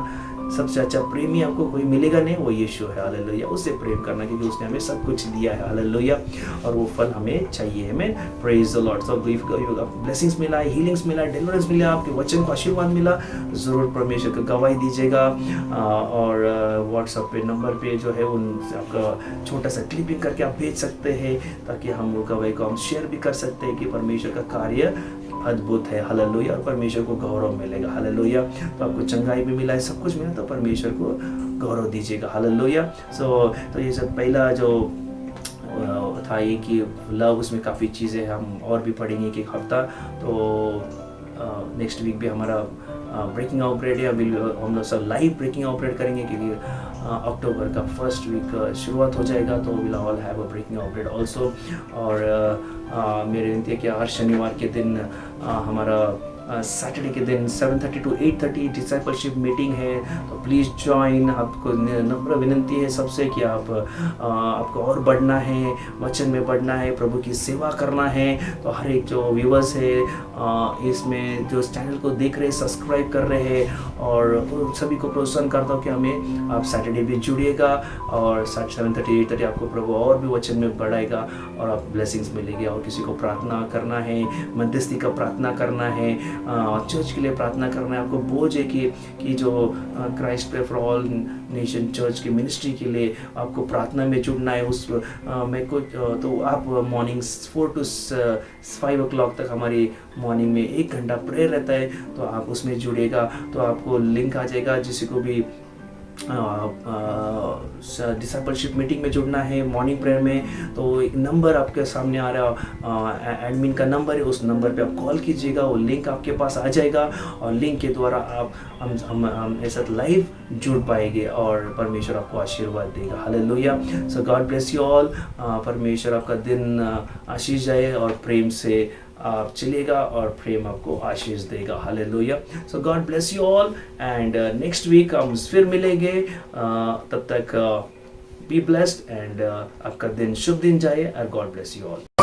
सबसे अच्छा प्रेमी आपको कोई मिलेगा नहीं, वो यीशु है, हालेलुया। उसे प्रेम करना, क्योंकि उसने हमें सब कुछ दिया है, हालेलुया, और वो फल हमें चाहिए, हमें। Praise the Lord. सब ब्लेसिंग्स मिला, हीलिंग्स मिला, डिलीवरेंस मिला, आपके वचन को आशीर्वाद मिला, जरूर परमेश्वर को गवाही दीजिएगा। और व्हाट्सएप पे नंबर पे जो है उन आपका छोटा सा क्लिपिंग करके आप भेज सकते हैं, ताकि हम वो गवाही को हम शेयर भी कर सकते हैं कि परमेश्वर का कार्य अद्भुत है, हालेलुया, और परमेश्वर को गौरव मिलेगा, हालेलुया। तो आपको चंगाई भी मिला है, सब कुछ मिला, तो परमेश्वर को गौरव दीजिएगा, हालेलुया। तो ये सब पहला जो था ये कि लव, उसमें काफ़ी चीज़ें हम और भी पढ़ेंगे कि एक हफ्ता। तो नेक्स्ट वीक भी हमारा ब्रेकिंग आउट परेड है, हम लोग सब लाइव ब्रेकिंग आउट परेड करेंगे, क्योंकि अक्टूबर का फर्स्ट वीक शुरुआत हो जाएगा, तो will all have a breaking out parade also. और मेरी विनती है कि हर शनिवार के दिन हमारा सैटरडे के दिन 7:30 to 8:30 डिसाइपलशिप मीटिंग है, तो प्लीज़ ज्वाइन। आपको नम्र विनंती है सबसे कि आपको और बढ़ना है, वचन में बढ़ना है, प्रभु की सेवा करना है। तो हर एक जो व्यूवर्स है इसमें जो चैनल को देख रहे, सब्सक्राइब कर रहे हैं, और सभी को प्रोत्साहन करता हूँ कि हमें आप सैटरडे भी जुड़िएगा, और 7:30 8:30 आपको प्रभु और भी वचन में बढ़ाएगा, और आप ब्लेसिंग्स मिलेगी। और किसी को प्रार्थना करना है, मध्यस्थी का प्रार्थना करना है, चर्च के लिए प्रार्थना करना है, आपको बोझ है कि जो Christ pray for all nation church की मिनिस्ट्री के लिए आपको प्रार्थना में जुड़ना है, उस में कुछ तो आप मॉर्निंग 4 to 5 o'clock तक हमारी मॉर्निंग में 1 घंटा प्रेयर रहता है, तो आप उसमें जुड़ेगा तो आपको लिंक आ जाएगा। जिसी को भी डिसाइपलशिप मीटिंग में जुड़ना है मॉर्निंग प्रेयर में, तो एक नंबर आपके सामने आ रहा है, एडमिन का नंबर है, उस नंबर पे आप कॉल कीजिएगा, वो लिंक आपके पास आ जाएगा और लिंक के द्वारा आप हम ऐसा लाइव जुड़ पाएंगे और परमेश्वर आपको आशीर्वाद देगा। Hallelujah. So God bless you all. परमेश्वर आपका दिन आशीष जाए और प्रेम से आप चलेगा और प्रेम आपको आशीष देगा। Hallelujah. So God bless you all and next week हम फिर मिलेंगे। तब तक बी ब्लेस्ड एंड आपका दिन शुभ दिन जाए और गॉड ब्लेस यू ऑल।